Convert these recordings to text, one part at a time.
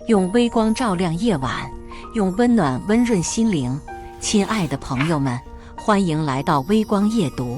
用微光照亮夜晚，用温暖温润心灵。亲爱的朋友们，欢迎来到微光夜读。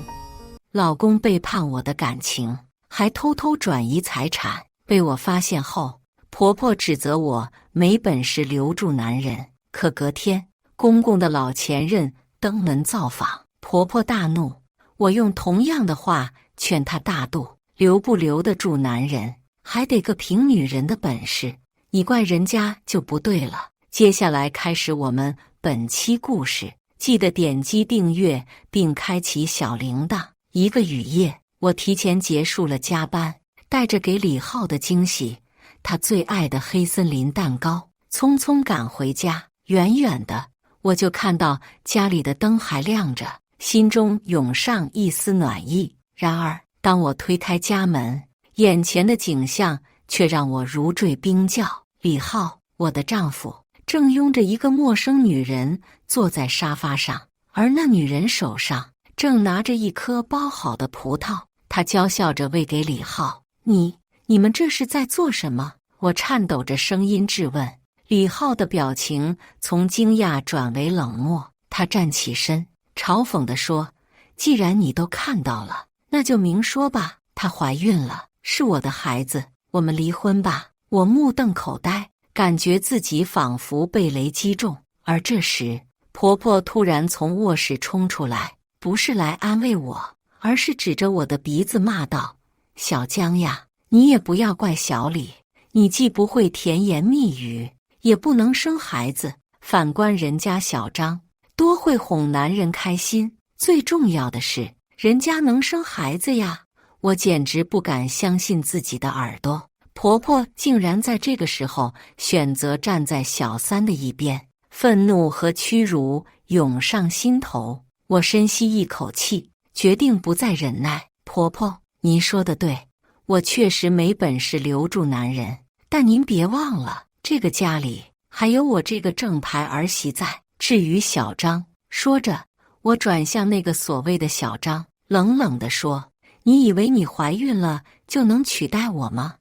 老公背叛我的感情，还偷偷转移财产，被我发现后，婆婆指责我没本事留住男人。可隔天，公公的老前任登门造访，婆婆大怒。我用同样的话劝她大度，留不留得住男人，还得个凭女人的本事，你怪人家就不对了。接下来开始我们本期故事，记得点击订阅并开启小铃铛。一个雨夜，我提前结束了加班，带着给李浩的惊喜，他最爱的黑森林蛋糕，匆匆赶回家。远远的，我就看到家里的灯还亮着，心中涌上一丝暖意。然而，当我推开家门，眼前的景象却让我如坠冰窖。李浩，我的丈夫，正拥着一个陌生女人坐在沙发上，而那女人手上正拿着一颗剥好的葡萄，她娇笑着喂给李浩。你们这是在做什么？我颤抖着声音质问。李浩的表情从惊讶转为冷漠，他站起身，嘲讽地说：“既然你都看到了，那就明说吧。她怀孕了，是我的孩子，我们离婚吧。”我目瞪口呆，感觉自己仿佛被雷击中。而这时，婆婆突然从卧室冲出来，不是来安慰我，而是指着我的鼻子骂道：“小江呀，你也不要怪小李，你既不会甜言蜜语，也不能生孩子，反观人家小张，多会哄男人开心，最重要的是，人家能生孩子呀！”我简直不敢相信自己的耳朵，婆婆竟然在这个时候选择站在小三的一边，愤怒和屈辱涌上心头。我深吸一口气，决定不再忍耐。婆婆，您说的对，我确实没本事留住男人，但您别忘了，这个家里还有我这个正牌儿媳在。至于小张，说着，我转向那个所谓的小张，冷冷地说：“你以为你怀孕了就能取代我吗？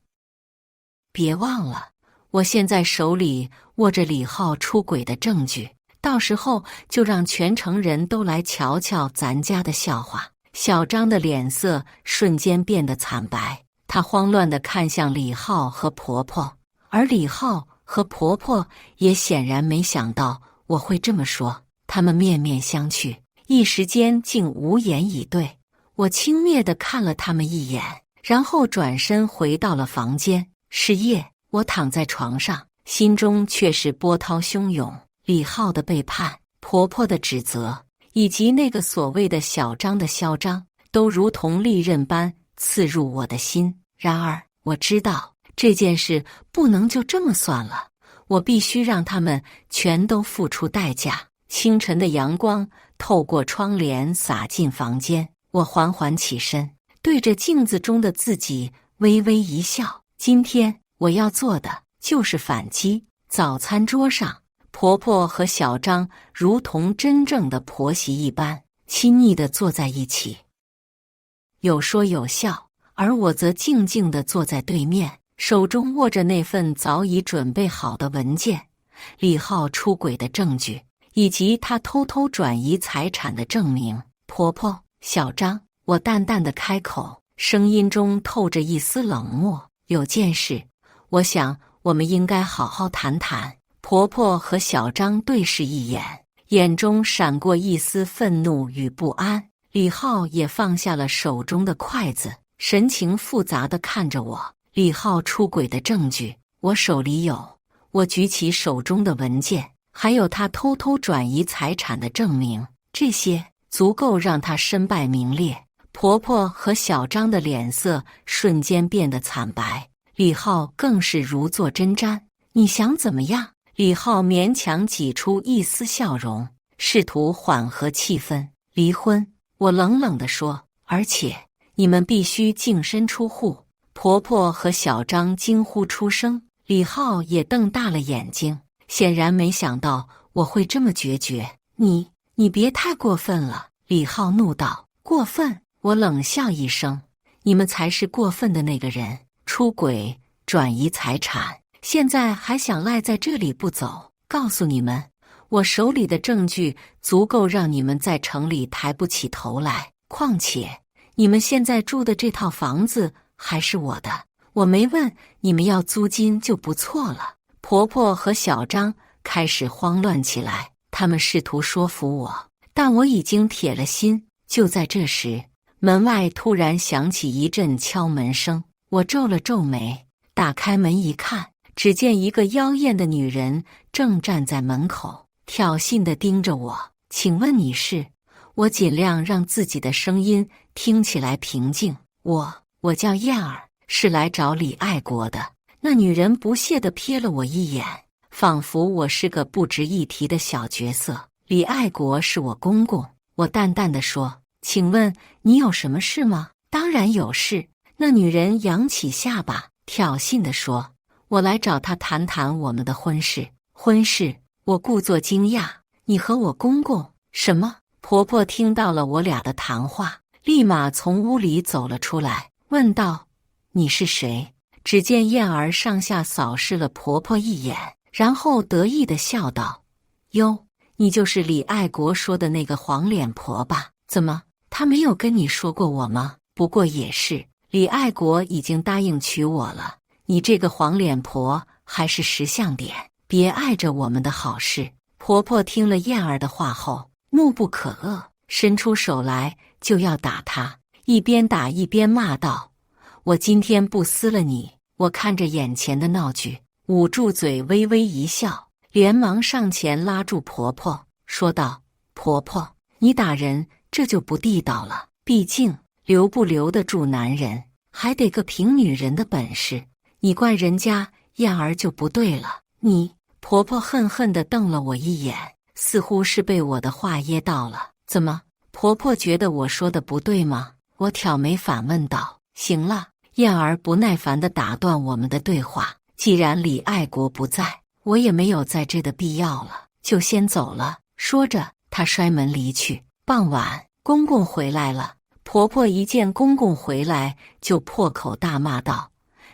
别忘了，我现在手里握着李浩出轨的证据，到时候就让全城人都来瞧瞧咱家的笑话。”小张的脸色瞬间变得惨白，他慌乱地看向李浩和婆婆，而李浩和婆婆也显然没想到我会这么说，他们面面相觑，一时间竟无言以对。我轻蔑地看了他们一眼，然后转身回到了房间。是夜，我躺在床上，心中却是波涛汹涌。李浩的背叛，婆婆的指责，以及那个所谓的小张的嚣张，都如同利刃般刺入我的心。然而，我知道这件事不能就这么算了，我必须让他们全都付出代价。清晨的阳光透过窗帘洒进房间，我缓缓起身，对着镜子中的自己微微一笑。今天我要做的就是反击。早餐桌上，婆婆和小张如同真正的婆媳一般，亲昵地坐在一起，有说有笑，而我则静静地坐在对面，手中握着那份早已准备好的文件，李浩出轨的证据，以及他偷偷转移财产的证明。婆婆，小张，我淡淡地开口，声音中透着一丝冷漠。有件事，我想我们应该好好谈谈。婆婆和小张对视一眼，眼中闪过一丝愤怒与不安。李浩也放下了手中的筷子，神情复杂地看着我。李浩出轨的证据，我手里有。我举起手中的文件，还有他偷偷转移财产的证明，这些足够让他身败名裂。婆婆和小张的脸色瞬间变得惨白，李浩更是如坐针毡。你想怎么样？李浩勉强挤出一丝笑容，试图缓和气氛。离婚，我冷冷地说，而且你们必须净身出户。婆婆和小张惊呼出声，李浩也瞪大了眼睛，显然没想到我会这么决绝。你别太过分了！李浩怒道。过分？我冷笑一声，你们才是过分的那个人。出轨、转移财产，现在还想赖在这里不走？告诉你们，我手里的证据足够让你们在城里抬不起头来。况且，你们现在住的这套房子还是我的，我没问你们要租金就不错了。婆婆和小张开始慌乱起来，他们试图说服我，但我已经铁了心。就在这时，门外突然响起一阵敲门声，我皱了皱眉，打开门一看，只见一个妖艳的女人正站在门口，挑衅地盯着我。请问你是？我尽量让自己的声音听起来平静。我叫燕儿，是来找李爱国的。那女人不屑地瞥了我一眼，仿佛我是个不值一提的小角色。李爱国是我公公，我淡淡地说。请问你有什么事吗？当然有事。那女人扬起下巴，挑衅地说。我来找他谈谈我们的婚事。婚事？我故作惊讶。你和我公公？什么？婆婆听到了我俩的谈话，立马从屋里走了出来，问道：你是谁？只见燕儿上下扫视了婆婆一眼，然后得意地笑道：哟，你就是李爱国说的那个黄脸婆吧？怎么，他没有跟你说过我吗？不过也是，李爱国已经答应娶我了，你这个黄脸婆还是识相点，别碍着我们的好事。婆婆听了燕儿的话后，怒不可遏，伸出手来就要打她，一边打一边骂道：我今天不撕了你！我看着眼前的闹剧，捂住嘴微微一笑，连忙上前拉住婆婆，说道：婆婆，你打人这就不地道了，毕竟留不留得住男人，还得个凭女人的本事。你怪人家燕儿就不对了。你……婆婆恨恨地瞪了我一眼，似乎是被我的话噎到了。怎么，婆婆觉得我说的不对吗？我挑眉反问道。行了，燕儿不耐烦地打断我们的对话。既然李爱国不在，我也没有在这的必要了，就先走了。说着，她摔门离去。傍晚，公公回来了。婆婆一见公公回来，就破口大骂道：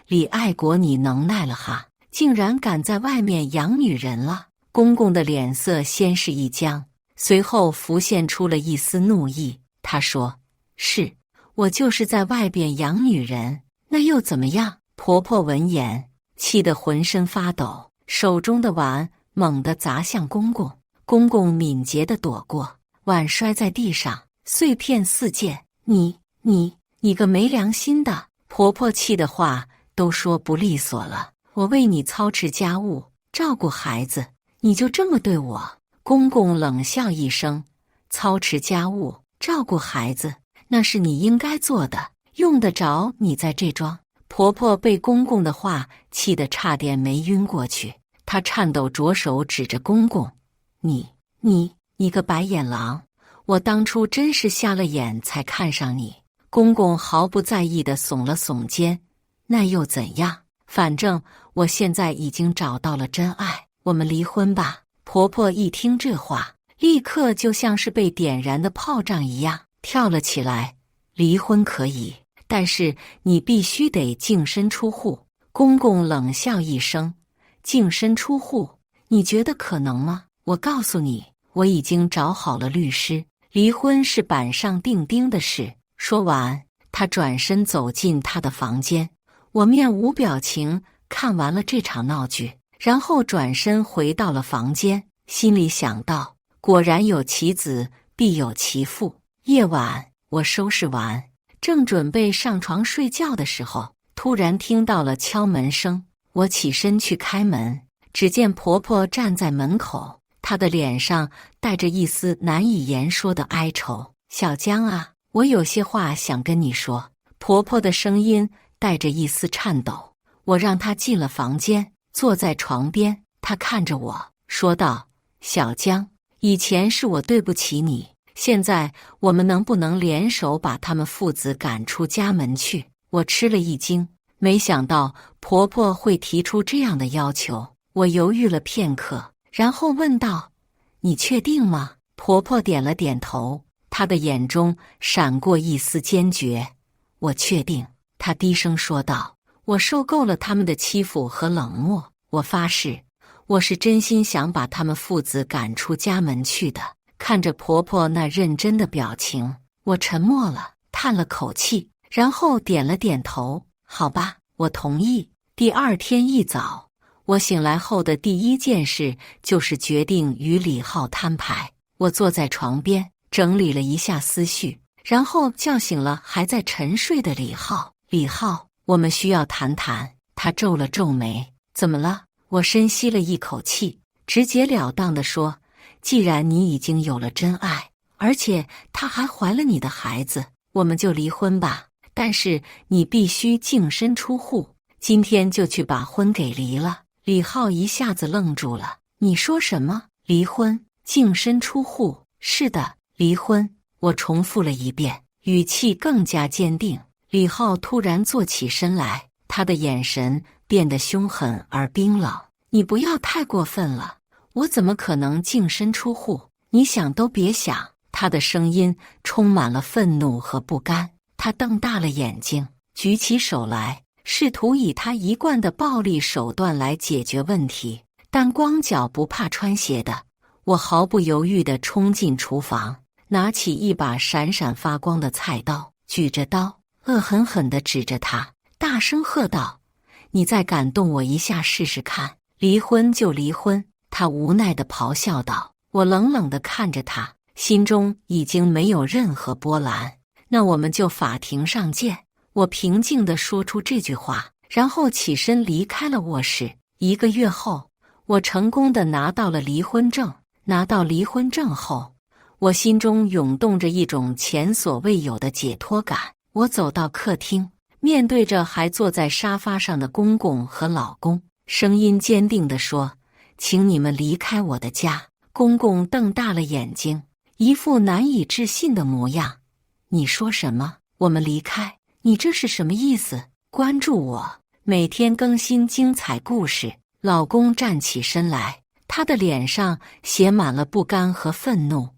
李爱国你能耐了哈，竟然敢在外面养女人了！公公的脸色先是一僵，随后浮现出了一丝怒意。他说：是，我就是在外边养女人，那又怎么样？婆婆闻言，气得浑身发抖，手中的碗猛地砸向公公。公公敏捷地躲过，碗摔在地上，碎片四溅。你个没良心的！婆婆气的话都说不利索了。我为你操持家务，照顾孩子，你就这么对我？公公冷笑一声：操持家务，照顾孩子，那是你应该做的，用得着你在这装？婆婆被公公的话气得差点没晕过去，她颤抖着手指着公公：你个白眼狼！我当初真是瞎了眼才看上你。公公毫不在意地耸了耸肩：那又怎样？反正我现在已经找到了真爱，我们离婚吧。婆婆一听这话，立刻就像是被点燃的炮仗一样跳了起来。离婚可以，但是你必须得净身出户。公公冷笑一声：净身出户，你觉得可能吗？我告诉你，我已经找好了律师，离婚是板上钉钉的事。说完，他转身走进他的房间。我面无表情看完了这场闹剧，然后转身回到了房间，心里想到：果然有其子，必有其父。夜晚，我收拾完，正准备上床睡觉的时候，突然听到了敲门声。我起身去开门，只见婆婆站在门口，她的脸上带着一丝难以言说的哀愁。小江啊，我有些话想跟你说。婆婆的声音带着一丝颤抖。我让她进了房间，坐在床边。她看着我说道：小江，以前是我对不起你，现在我们能不能联手把他们父子赶出家门去？我吃了一惊，没想到婆婆会提出这样的要求。我犹豫了片刻，然后问道：你确定吗？婆婆点了点头，她的眼中闪过一丝坚决。我确定，她低声说道。我受够了他们的欺负和冷漠，我发誓，我是真心想把他们父子赶出家门去的。看着婆婆那认真的表情，我沉默了，叹了口气，然后点了点头。好吧，我同意。第二天一早，我醒来后的第一件事就是决定与李浩摊牌。我坐在床边，整理了一下思绪，然后叫醒了还在沉睡的李浩。李浩，我们需要谈谈。他皱了皱眉。怎么了？我深吸了一口气，直截了当地说，既然你已经有了真爱，而且她还怀了你的孩子，我们就离婚吧。但是你必须净身出户，今天就去把婚给离了。李浩一下子愣住了。你说什么？离婚？净身出户？是的，离婚。我重复了一遍，语气更加坚定。李浩突然坐起身来，他的眼神变得凶狠而冰冷。你不要太过分了，我怎么可能净身出户？你想都别想。他的声音充满了愤怒和不甘。他瞪大了眼睛，举起手来，试图以他一贯的暴力手段来解决问题。但光脚不怕穿鞋的，我毫不犹豫地冲进厨房，拿起一把闪闪发光的菜刀，举着刀，恶狠狠地指着他，大声喝道：你再敢动我一下试试看，离婚就离婚！他无奈地咆哮道。我冷冷地看着他，心中已经没有任何波澜。那我们就法庭上见。我平静地说出这句话，然后起身离开了卧室。1个月后，我成功地拿到了离婚证。拿到离婚证后，我心中涌动着一种前所未有的解脱感。我走到客厅，面对着还坐在沙发上的公公和老公，声音坚定地说：请你们离开我的家。公公瞪大了眼睛，一副难以置信的模样。你说什么？我们离开？你这是什么意思？关注我，每天更新精彩故事。老公站起身来，他的脸上写满了不甘和愤怒。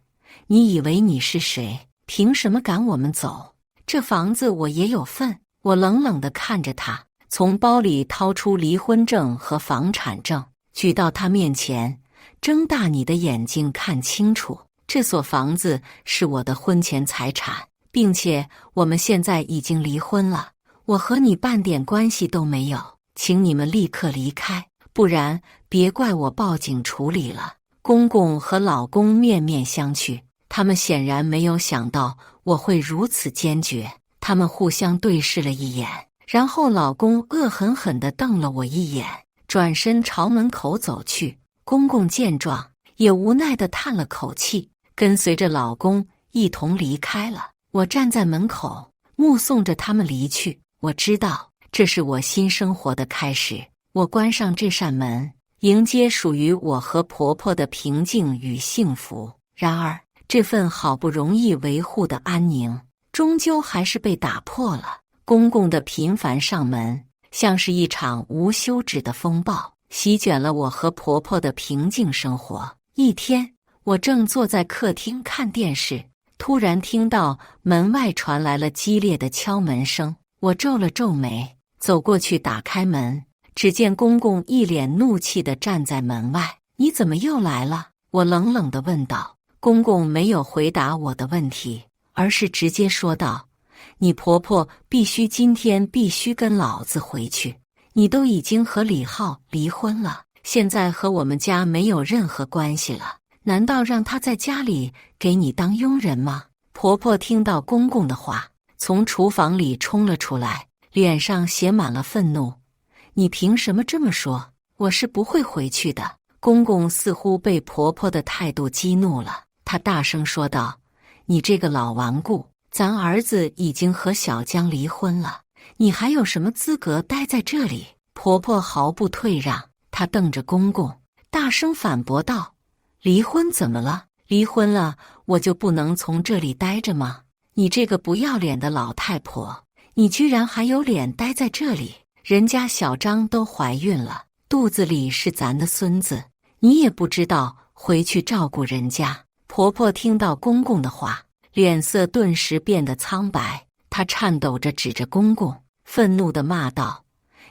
你以为你是谁？凭什么赶我们走？这房子我也有份。我冷冷地看着他，从包里掏出离婚证和房产证，举到他面前，睁大你的眼睛看清楚，这所房子是我的婚前财产，并且我们现在已经离婚了，我和你半点关系都没有，请你们立刻离开，不然别怪我报警处理了。公公和老公面面相觑，他们显然没有想到我会如此坚决。他们互相对视了一眼，然后老公恶狠狠地瞪了我一眼，转身朝门口走去。公公见状，也无奈地叹了口气，跟随着老公一同离开了。我站在门口，目送着他们离去。我知道，这是我新生活的开始。我关上这扇门，迎接属于我和婆婆的平静与幸福。然而，这份好不容易维护的安宁，终究还是被打破了。公公的频繁上门，像是一场无休止的风暴，席卷了我和婆婆的平静生活。一天，我正坐在客厅看电视，突然听到门外传来了激烈的敲门声。我皱了皱眉，走过去打开门，只见公公一脸怒气地站在门外。你怎么又来了？我冷冷地问道。公公没有回答我的问题，而是直接说道：你婆婆今天必须跟老子回去。你都已经和李浩离婚了，现在和我们家没有任何关系了，难道让他在家里给你当佣人吗？婆婆听到公公的话，从厨房里冲了出来，脸上写满了愤怒。你凭什么这么说？我是不会回去的。公公似乎被婆婆的态度激怒了，他大声说道：你这个老顽固，咱儿子已经和小江离婚了，你还有什么资格待在这里？婆婆毫不退让，她瞪着公公，大声反驳道：离婚怎么了？离婚了，我就不能从这里待着吗？你这个不要脸的老太婆，你居然还有脸待在这里？人家小张都怀孕了，肚子里是咱的孙子，你也不知道回去照顾人家。婆婆听到公公的话，脸色顿时变得苍白，她颤抖着指着公公，愤怒地骂道：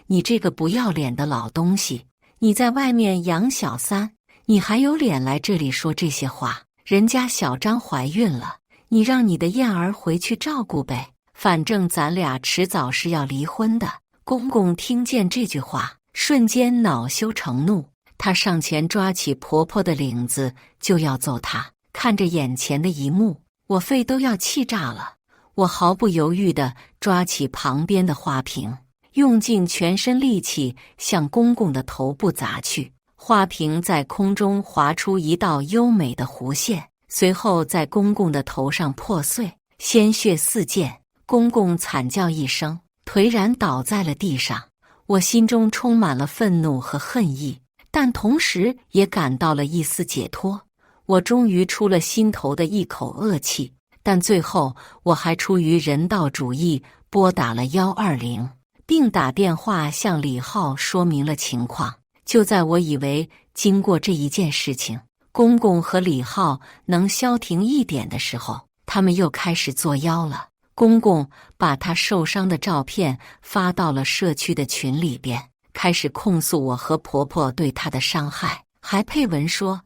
你这个不要脸的老东西，你在外面养小三，你还有脸来这里说这些话？人家小张怀孕了，你让你的燕儿回去照顾呗，反正咱俩迟早是要离婚的。公公听见这句话，瞬间恼羞成怒，他上前抓起婆婆的领子就要揍她。看着眼前的一幕，我肺都要气炸了。我毫不犹豫地抓起旁边的花瓶，用尽全身力气向公公的头部砸去。花瓶在空中划出一道优美的弧线，随后在公公的头上破碎，鲜血四溅。公公惨叫一声，颓然倒在了地上。我心中充满了愤怒和恨意，但同时也感到了一丝解脱。我终于出了心头的一口恶气，但最后我还出于人道主义拨打了120，并打电话向李浩说明了情况。就在我以为经过这一件事情，公公和李浩能消停一点的时候，他们又开始作妖了。公公把他受伤的照片发到了社区的群里边，开始控诉我和婆婆对他的伤害，还配文说：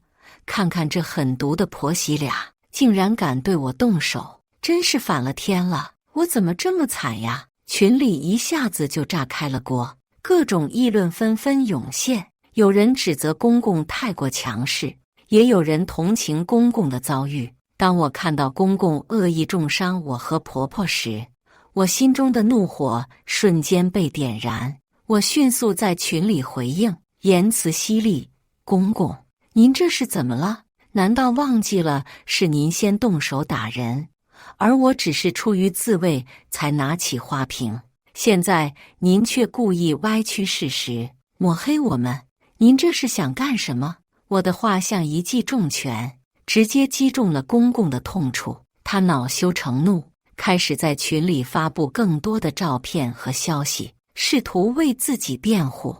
看看这狠毒的婆媳俩，竟然敢对我动手，真是反了天了！我怎么这么惨呀？群里一下子就炸开了锅，各种议论纷纷涌现。有人指责公公太过强势，也有人同情公公的遭遇。当我看到公公恶意重伤我和婆婆时，我心中的怒火瞬间被点燃。我迅速在群里回应，言辞犀利：公公，您这是怎么了？难道忘记了是您先动手打人，而我只是出于自卫才拿起花瓶？现在您却故意歪曲事实，抹黑我们，您这是想干什么？我的话像一记重拳，直接击中了公公的痛处。他恼羞成怒，开始在群里发布更多的照片和消息，试图为自己辩护。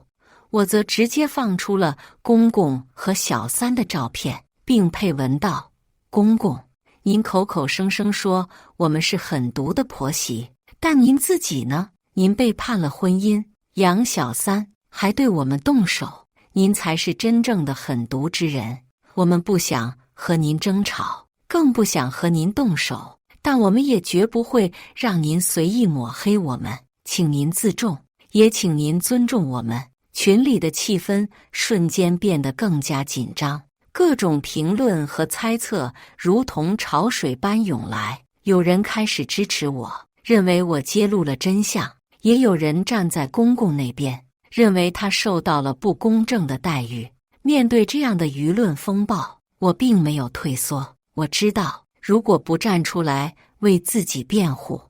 我则直接放出了公公和小三的照片，并配文道：公公，您口口声声说我们是狠毒的婆媳，但您自己呢？您背叛了婚姻，养小三，还对我们动手，您才是真正的狠毒之人。我们不想和您争吵，更不想和您动手，但我们也绝不会让您随意抹黑我们，请您自重，也请您尊重我们。群里的气氛瞬间变得更加紧张，各种评论和猜测如同潮水般涌来。有人开始支持我，认为我揭露了真相；也有人站在公公那边，认为他受到了不公正的待遇。面对这样的舆论风暴，我并没有退缩。我知道，如果不站出来为自己辩护，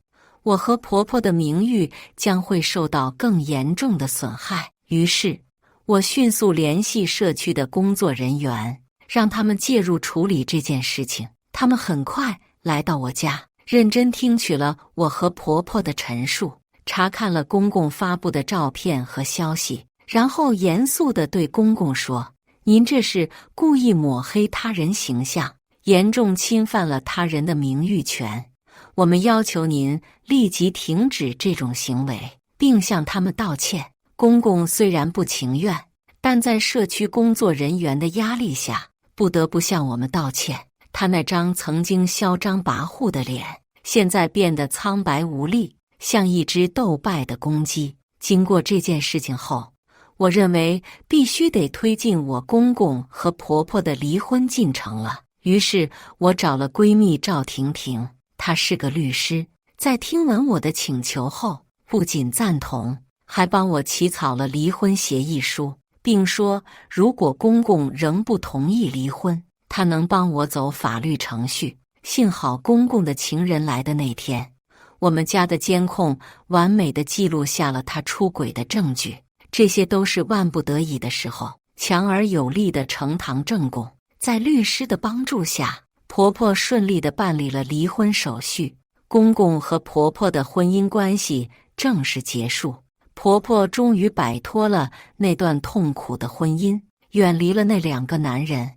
我和婆婆的名誉将会受到更严重的损害。于是，我迅速联系社区的工作人员，让他们介入处理这件事情。他们很快来到我家，认真听取了我和婆婆的陈述，查看了公公发布的照片和消息，然后严肃地对公公说：您这是故意抹黑他人形象，严重侵犯了他人的名誉权。我们要求您立即停止这种行为，并向他们道歉。公公虽然不情愿，但在社区工作人员的压力下，不得不向我们道歉。他那张曾经嚣张跋扈的脸，现在变得苍白无力，像一只斗败的公鸡。经过这件事情后，我认为必须得推进我公公和婆婆的离婚进程了。于是我找了闺蜜赵婷婷，她是个律师，在听闻我的请求后，不仅赞同，还帮我起草了离婚协议书，并说如果公公仍不同意离婚，他能帮我走法律程序。幸好公公的情人来的那天，我们家的监控完美地记录下了他出轨的证据，这些都是万不得已的时候强而有力的呈堂证供。在律师的帮助下，婆婆顺利地办理了离婚手续，公公和婆婆的婚姻关系正式结束。婆婆终于摆脱了那段痛苦的婚姻，远离了那2个男人。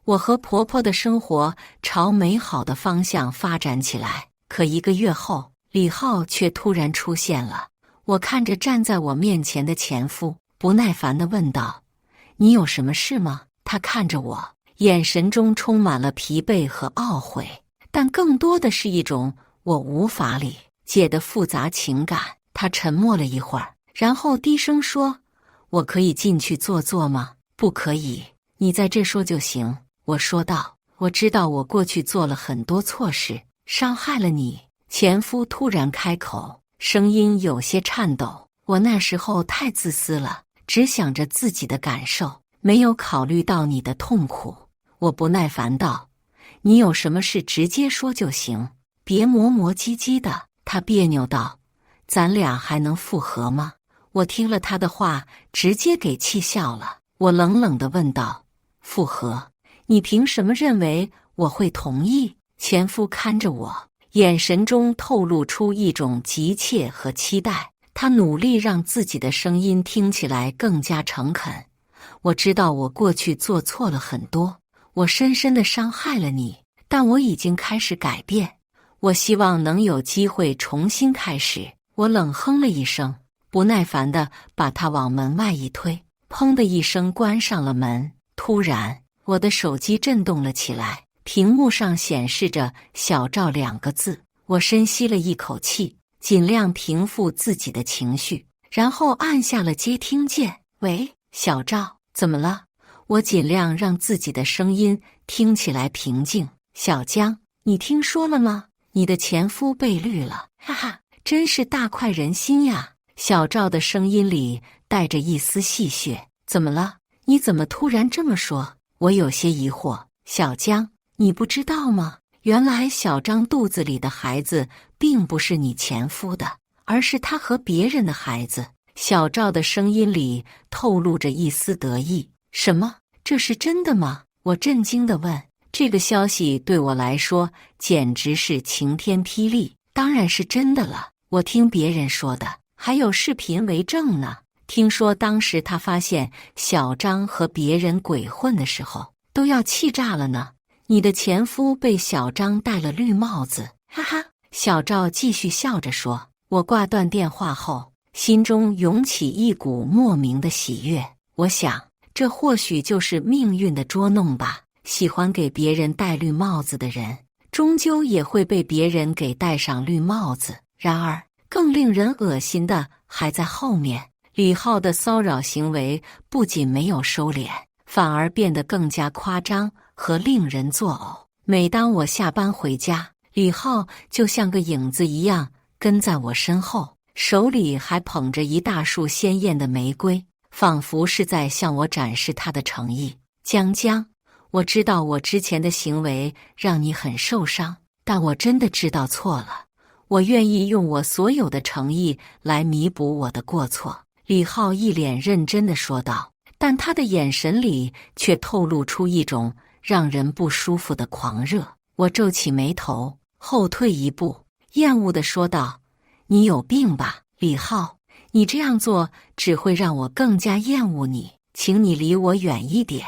我和婆婆的生活朝美好的方向发展起来。可1个月后，李浩却突然出现了。我看着站在我面前的前夫，不耐烦地问道：你有什么事吗？他看着我，眼神中充满了疲惫和懊悔，但更多的是一种我无法理解的复杂情感。他沉默了一会儿，然后低声说：“我可以进去坐坐吗？”“不可以，你在这说就行。”我说道。“我知道我过去做了很多错事，伤害了你。”前夫突然开口，声音有些颤抖。“我那时候太自私了，只想着自己的感受，没有考虑到你的痛苦。”我不耐烦道：“你有什么事直接说就行，别磨磨唧唧的。”他别扭道：“咱俩还能复合吗？”我听了他的话，直接给气笑了。我冷冷地问道：“复合？你凭什么认为我会同意？”前夫看着我，眼神中透露出一种急切和期待。他努力让自己的声音听起来更加诚恳。“我知道我过去做错了很多，我深深地伤害了你，但我已经开始改变。我希望能有机会重新开始。”我冷哼了一声，不耐烦地把他往门外一推，砰的一声关上了门。突然，我的手机震动了起来，屏幕上显示着“小赵”2个字。我深吸了一口气，尽量平复自己的情绪，然后按下了接听键。“喂，小赵，怎么了？”我尽量让自己的声音听起来平静。“小江，你听说了吗？你的前夫被绿了。”“哈哈，真是大快人心呀！”小赵的声音里带着一丝戏谑。“怎么了？你怎么突然这么说？”我有些疑惑。“小江，你不知道吗？原来小张肚子里的孩子并不是你前夫的，而是他和别人的孩子。”小赵的声音里透露着一丝得意。“什么？这是真的吗？”我震惊地问。这个消息对我来说简直是晴天霹雳。“当然是真的了，我听别人说的，还有视频为证呢。听说当时他发现小张和别人鬼混的时候，都要气炸了呢。你的前夫被小张戴了绿帽子。”“哈哈。”小赵继续笑着说。我挂断电话后，心中涌起一股莫名的喜悦。我想，这或许就是命运的捉弄吧。喜欢给别人戴绿帽子的人，终究也会被别人给戴上绿帽子。然而，更令人恶心的还在后面。李浩的骚扰行为不仅没有收敛，反而变得更加夸张和令人作呕。每当我下班回家，李浩就像个影子一样跟在我身后，手里还捧着一大束鲜艳的玫瑰，仿佛是在向我展示他的诚意。“江江，我知道我之前的行为让你很受伤，但我真的知道错了。我愿意用我所有的诚意来弥补我的过错。”李浩一脸认真地说道，但他的眼神里却透露出一种让人不舒服的狂热。我皱起眉头，后退一步，厌恶地说道：“你有病吧，李浩？你这样做只会让我更加厌恶你，请你离我远一点。”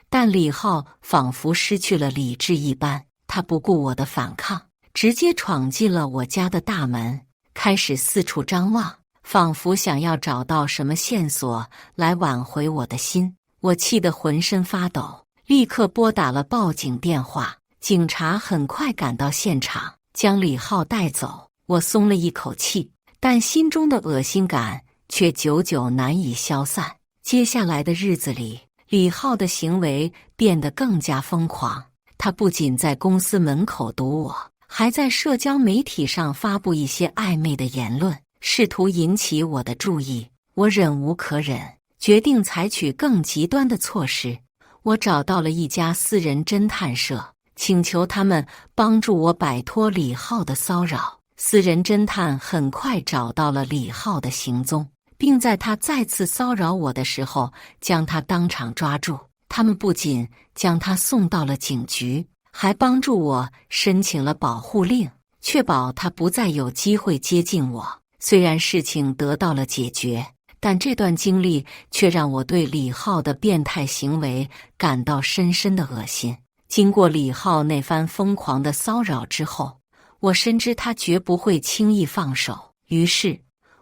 但李浩仿佛失去了理智一般，他不顾我的反抗，直接闯进了我家的大门，开始四处张望，仿佛想要找到什么线索来挽回我的心。我气得浑身发抖，立刻拨打了报警电话。警察很快赶到现场，将李浩带走。我松了一口气，但心中的恶心感却久久难以消散。接下来的日子里，李浩的行为变得更加疯狂。他不仅在公司门口堵我，还在社交媒体上发布一些暧昧的言论，试图引起我的注意。我忍无可忍，决定采取更极端的措施。我找到了一家私人侦探社，请求他们帮助我摆脱李浩的骚扰。私人侦探很快找到了李浩的行踪，并在他再次骚扰我的时候将他当场抓住。他们不仅将他送到了警局，还帮助我申请了保护令，确保他不再有机会接近我。虽然事情得到了解决，但这段经历却让我对李浩的变态行为感到深深的恶心。经过李浩那番疯狂的骚扰之后，我深知他绝不会轻易放手，于是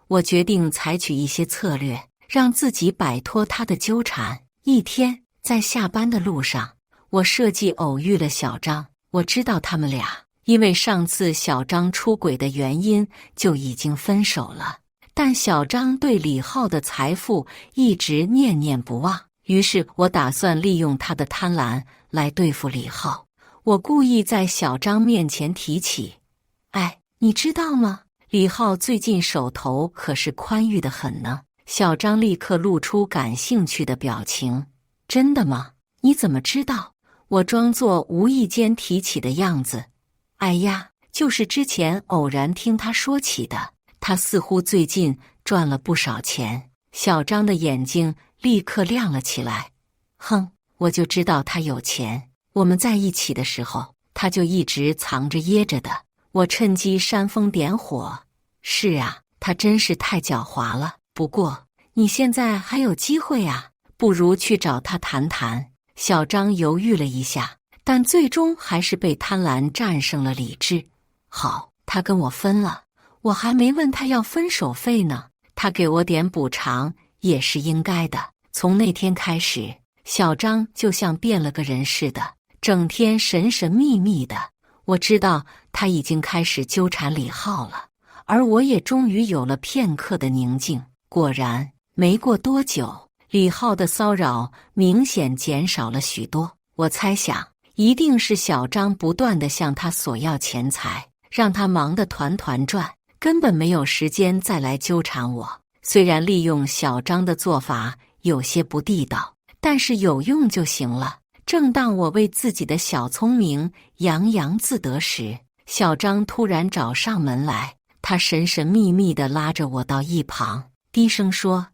我决定采取一些策略，让自己摆脱他的纠缠。一天，在下班的路上，我设计偶遇了小张。我知道他们俩因为上次小张出轨的原因就已经分手了，但小张对李浩的财富一直念念不忘。于是我打算利用他的贪婪来对付李浩。我故意在小张面前提起，哎，你知道吗？李浩最近手头可是宽裕得很呢。小张立刻露出感兴趣的表情。真的吗？你怎么知道？我装作无意间提起的样子。哎呀，就是之前偶然听他说起的。他似乎最近赚了不少钱。小张的眼睛立刻亮了起来。哼，我就知道他有钱。我们在一起的时候，他就一直藏着掖着的。我趁机煽风点火。是啊，他真是太狡猾了。不过你现在还有机会啊，不如去找他谈谈。小张犹豫了一下，但最终还是被贪婪战胜了理智。好，他跟我分了，我还没问他要分手费呢，他给我点补偿也是应该的。从那天开始，小张就像变了个人似的，整天神神秘秘的。我知道他已经开始纠缠李浩了，而我也终于有了片刻的宁静。果然，没过多久，李浩的骚扰明显减少了许多。我猜想，一定是小张不断地向他索要钱财，让他忙得团团转，根本没有时间再来纠缠我。虽然利用小张的做法有些不地道，但是有用就行了。正当我为自己的小聪明洋洋自得时，小张突然找上门来。他神神秘秘地拉着我到一旁，低声说：“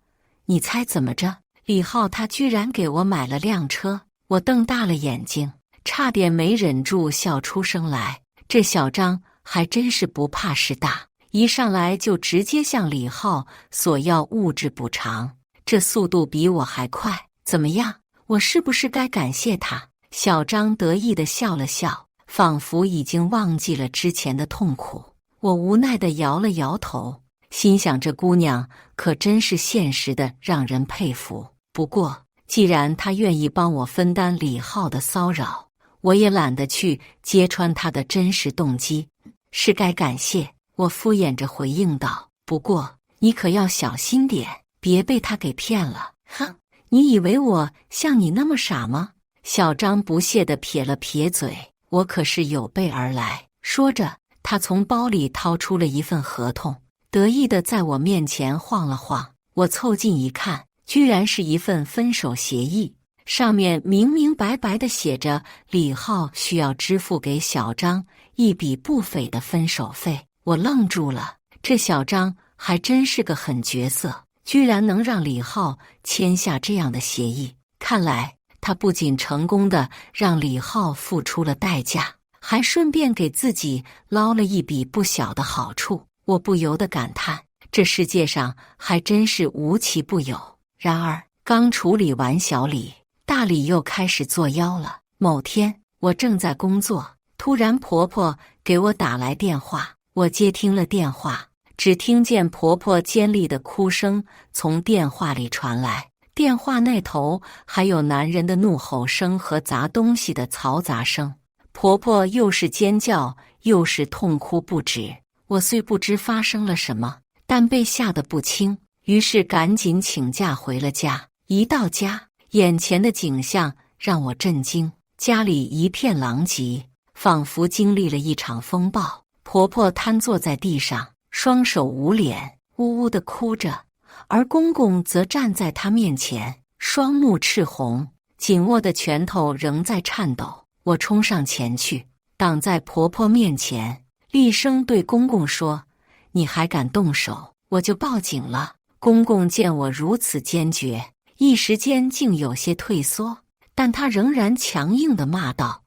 你猜怎么着？李浩他居然给我买了辆车。”我瞪大了眼睛，差点没忍住笑出声来。这小张还真是不怕事大，一上来就直接向李浩索要物质补偿，这速度比我还快。怎么样？我是不是该感谢他？小张得意地笑了笑，仿佛已经忘记了之前的痛苦。我无奈地摇了摇头，心想这姑娘可真是现实的让人佩服。不过既然她愿意帮我分担李浩的骚扰，我也懒得去揭穿她的真实动机。是该感谢，我敷衍着回应道。不过你可要小心点，别被他给骗了。哼，你以为我像你那么傻吗？小张不屑地撇了撇嘴。我可是有备而来。说着，他从包里掏出了一份合同，得意地在我面前晃了晃。我凑近一看，居然是一份分手协议，上面明明白白地写着李浩需要支付给小张一笔不菲的分手费。我愣住了，这小张还真是个狠角色，居然能让李浩签下这样的协议。看来他不仅成功地让李浩付出了代价，还顺便给自己捞了一笔不小的好处。我不由得感叹，这世界上还真是无奇不有。然而刚处理完小李，大李又开始作妖了。某天我正在工作，突然婆婆给我打来电话。我接听了电话，只听见婆婆尖利的哭声从电话里传来，电话那头还有男人的怒吼声和砸东西的嘈杂声。婆婆又是尖叫又是痛哭不止。我虽不知发生了什么，但被吓得不轻，于是赶紧请假回了家。一到家，眼前的景象让我震惊，家里一片狼藉，仿佛经历了一场风暴。婆婆瘫坐在地上，双手捂脸，呜呜地哭着，而公公则站在她面前，双目赤红，紧握的拳头仍在颤抖。我冲上前去，挡在婆婆面前，厉声对公公说：“你还敢动手，我就报警了。”公公见我如此坚决，一时间竟有些退缩，但他仍然强硬地骂道：“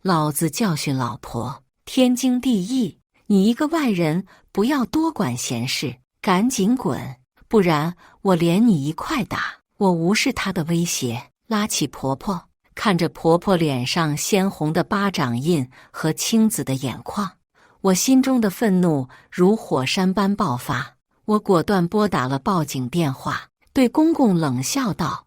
老子教训老婆，天经地义，你一个外人不要多管闲事，赶紧滚，不然我连你一块打。”我无视他的威胁，拉起婆婆，看着婆婆脸上鲜红的巴掌印和青紫的眼眶，我心中的愤怒如火山般爆发。我果断拨打了报警电话，对公公冷笑道：“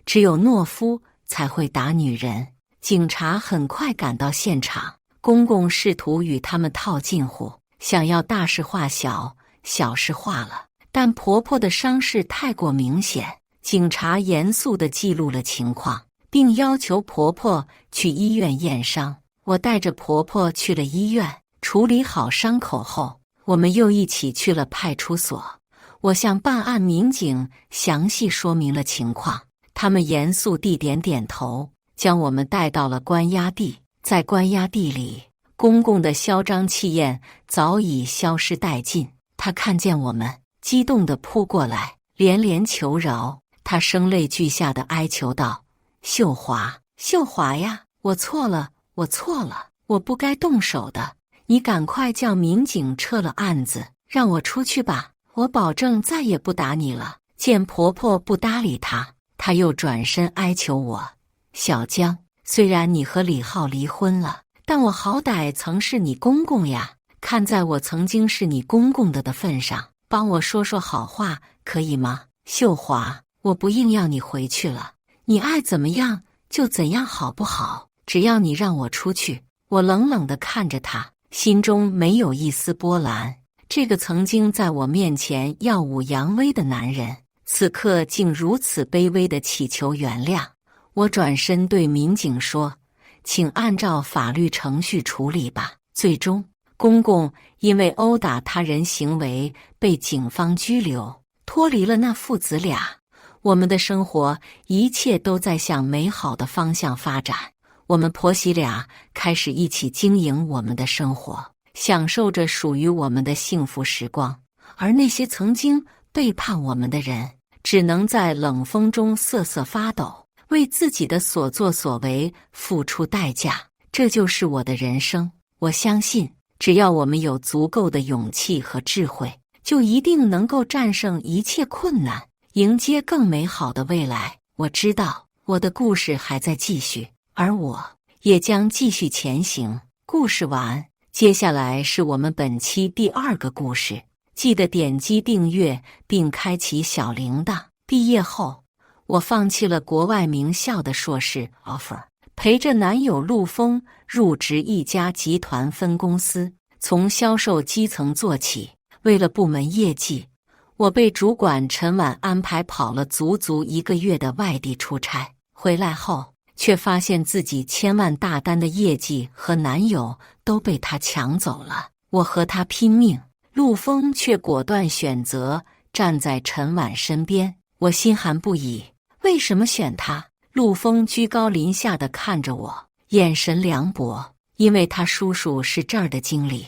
只有懦夫才会打女人。”警察很快赶到现场，公公试图与他们套近乎，想要大事化小，小事化了。但婆婆的伤势太过明显，警察严肃地记录了情况，并要求婆婆去医院验伤。我带着婆婆去了医院，处理好伤口后，我们又一起去了派出所。我向办案民警详细说明了情况，他们严肃地点点头，将我们带到了关押地。在关押地里，公公的嚣张气焰早已消失殆尽。他看见我们，激动地扑过来，连连求饶。他声泪俱下地哀求道：“秀华，秀华呀，我错了，我错了，我不该动手的。你赶快叫民警撤了案子，让我出去吧，我保证再也不打你了。”见婆婆不搭理他，他又转身哀求我：“小江，虽然你和李浩离婚了，但我好歹曾是你公公呀，看在我曾经是你公公的份上，帮我说说好话，可以吗？秀华，我不硬要你回去了，你爱怎么样就怎样，好不好？只要你让我出去。”我冷冷地看着他，心中没有一丝波澜。这个曾经在我面前耀武扬威的男人，此刻竟如此卑微地祈求原谅。我转身对民警说：“请按照法律程序处理吧。”最终，公公因为殴打他人行为被警方拘留，脱离了那父子俩。我们的生活一切都在向美好的方向发展。我们婆媳俩开始一起经营我们的生活，享受着属于我们的幸福时光。而那些曾经背叛我们的人，只能在冷风中瑟瑟发抖，为自己的所作所为付出代价。这就是我的人生。我相信，只要我们有足够的勇气和智慧，就一定能够战胜一切困难，迎接更美好的未来。我知道我的故事还在继续，而我也将继续前行。故事完，接下来是我们本期第2个故事。记得点击订阅并开启小铃铛。毕业后，我放弃了国外名校的硕士 offer， 陪着男友陆峰入职一家集团分公司，从销售基层做起。为了部门业绩，我被主管陈婉安排跑了足足1个月的外地出差。回来后，却发现自己千万大单的业绩和男友都被他抢走了。我和他拼命，陆峰却果断选择站在陈婉身边。我心寒不已，为什么选他？陆峰居高临下地看着我，眼神凉薄。因为他叔叔是这儿的经理，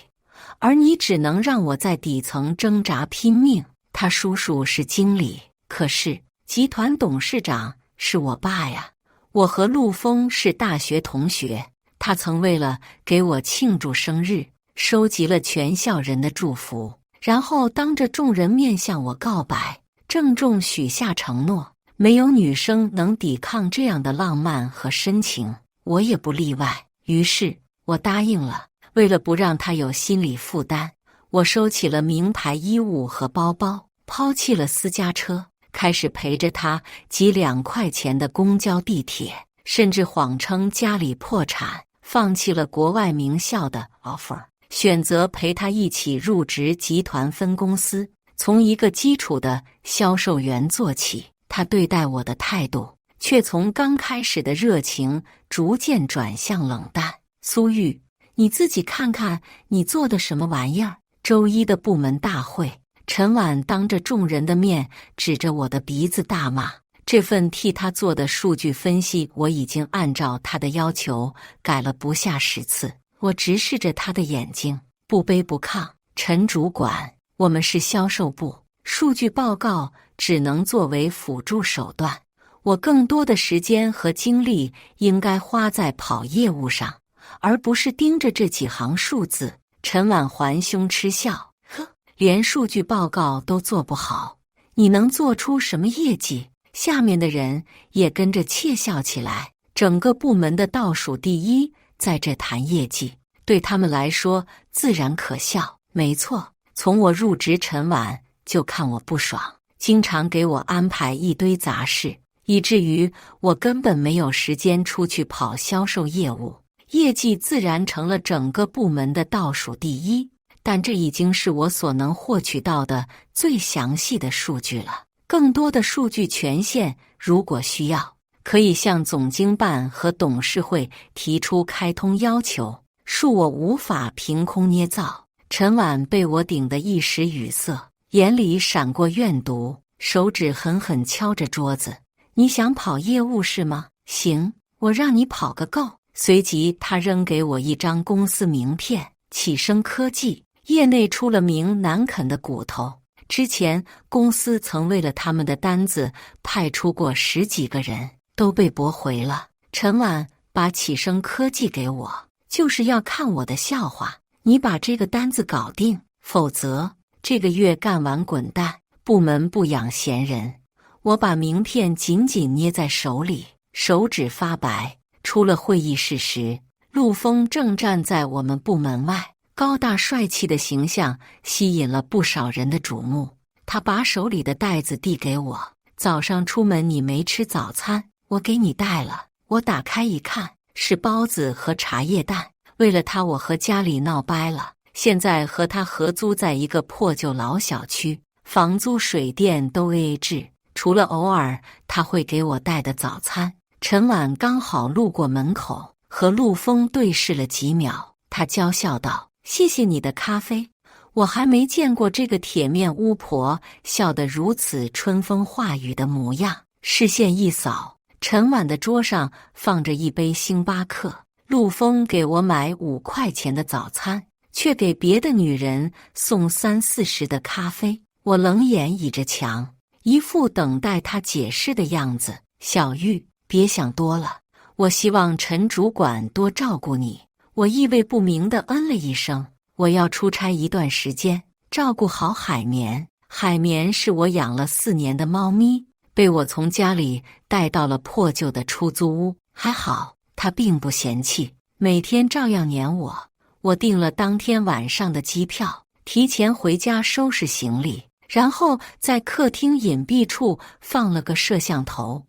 而你只能让我在底层挣扎拼命。他叔叔是经理，可是集团董事长是我爸呀。我和陆峰是大学同学，他曾为了给我庆祝生日，收集了全校人的祝福，然后当着众人面向我告白，郑重许下承诺。没有女生能抵抗这样的浪漫和深情，我也不例外。于是我答应了。为了不让他有心理负担，我收起了名牌衣物和包包，抛弃了私家车，开始陪着他挤2块钱的公交地铁，甚至谎称家里破产，放弃了国外名校的 offer， 选择陪他一起入职集团分公司，从一个基础的销售员做起。他对待我的态度却从刚开始的热情逐渐转向冷淡。苏玉，你自己看看你做的什么玩意儿？周一的部门大会，陈婉当着众人的面指着我的鼻子大骂。这份替他做的数据分析，我已经按照他的要求改了不下10次。我直视着他的眼睛，不卑不亢。陈主管，我们是销售部，数据报告只能作为辅助手段，我更多的时间和精力应该花在跑业务上，而不是盯着这几行数字。陈婉环胸嗤笑，呵，连数据报告都做不好，你能做出什么业绩？下面的人也跟着窃笑起来。整个部门的倒数第一，在这谈业绩，对他们来说自然可笑。没错，从我入职陈婉就看我不爽，经常给我安排一堆杂事，以至于我根本没有时间出去跑销售业务，业绩自然成了整个部门的倒数第一。但这已经是我所能获取到的最详细的数据了。更多的数据权限，如果需要，可以向总经办和董事会提出开通要求，恕我无法凭空捏造。陈婉被我顶得一时语塞，眼里闪过怨毒，手指狠狠敲着桌子。你想跑业务是吗？行，我让你跑个够。随即他扔给我一张公司名片，启生科技，业内出了名难啃的骨头。之前公司曾为了他们的单子派出过10几个人，都被驳回了。陈婉把启生科技给我，就是要看我的笑话。你把这个单子搞定，否则这个月干完滚蛋，部门不养闲人。我把名片紧紧捏在手里，手指发白。出了会议室时，陆枫正站在我们部门外，高大帅气的形象吸引了不少人的瞩目。他把手里的袋子递给我，早上出门你没吃早餐，我给你带了。我打开一看，是包子和茶叶蛋。为了他，我和家里闹掰了，现在和他合租在一个破旧老小区，房租水电都 AA 制，除了偶尔他会给我带的早餐。陈婉刚好路过门口，和陆枫对视了几秒，他娇笑道：谢谢你的咖啡。我还没见过这个铁面巫婆笑得如此春风化雨的模样。视线一扫，陈婉的桌上放着一杯星巴克。陆枫给我买5块钱的早餐，却给别的女人送30、40的咖啡。我冷眼倚着墙，一副等待他解释的样子。小玉，别想多了，我希望陈主管多照顾你。我意味不明地嗯了一声。我要出差一段时间，照顾好海绵。海绵是我养了4年的猫咪，被我从家里带到了破旧的出租屋。还好他并不嫌弃，每天照样黏我。我订了当天晚上的机票，提前回家收拾行李，然后在客厅隐蔽处放了个摄像头，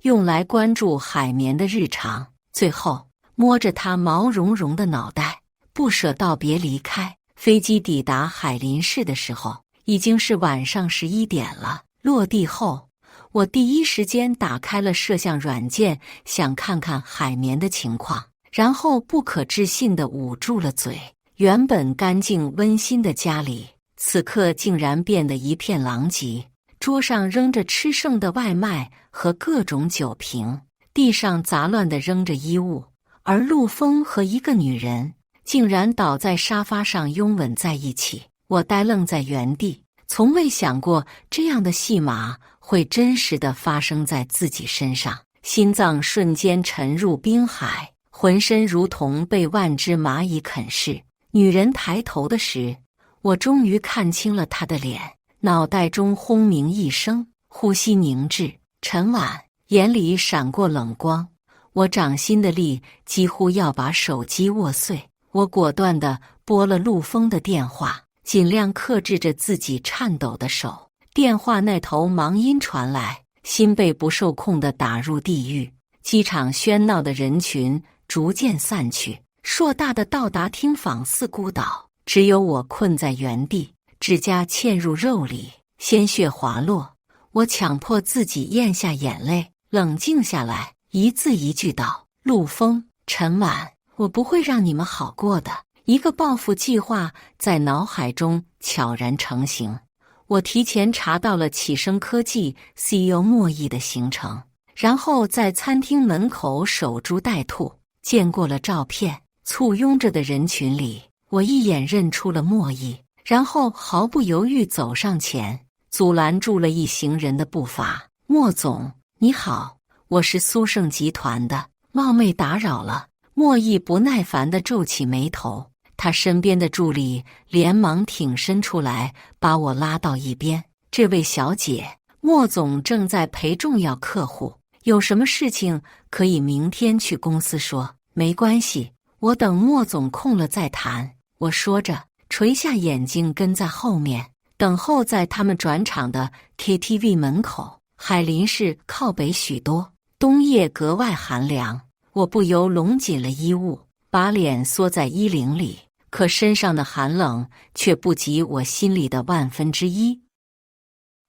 用来关注海绵的日常。最后摸着它毛茸茸的脑袋，不舍道别离开。飞机抵达海林市的时候，已经是晚上11点了。落地后，我第一时间打开了摄像软件，想看看海绵的情况，然后不可置信地捂住了嘴。原本干净温馨的家里，此刻竟然变得一片狼藉。桌上扔着吃剩的外卖和各种酒瓶，地上杂乱地扔着衣物，而陆枫和一个女人竟然倒在沙发上拥吻在一起。我呆愣在原地，从未想过这样的戏码会真实地发生在自己身上，心脏瞬间沉入冰海，浑身如同被万只蚂蚁啃噬。女人抬头的时，我终于看清了她的脸，脑袋中轰鸣一声，呼吸凝滞。陈婉眼里闪过冷光，我掌心的力几乎要把手机握碎。我果断地拨了陆枫的电话，尽量克制着自己颤抖的手。电话那头忙音传来，心被不受控地打入地狱。机场喧闹的人群逐渐散去，硕大的到达厅仿似孤岛，只有我困在原地，指甲嵌入肉里，鲜血滑落。我强迫自己咽下眼泪，冷静下来，一字一句道：陆枫，陈婉，我不会让你们好过的。一个报复计划在脑海中悄然成型。我提前查到了启生科技 CEO 莫毅的行程，然后在餐厅门口守株待兔。见过了照片，簇拥着的人群里，我一眼认出了莫毅，然后毫不犹豫走上前，阻拦住了一行人的步伐。莫总，你好，我是苏盛集团的，冒昧打扰了。莫毅不耐烦地皱起眉头，他身边的助理连忙挺身出来，把我拉到一边。这位小姐，莫总正在陪重要客户，有什么事情可以明天去公司说。没关系，我等莫总空了再谈。我说着，垂下眼睛跟在后面。等候在他们转场的 KTV 门口。海林市靠北许多，冬夜格外寒凉，我不由拢紧了衣物，把脸缩在衣领里，可身上的寒冷却不及我心里的1/1000。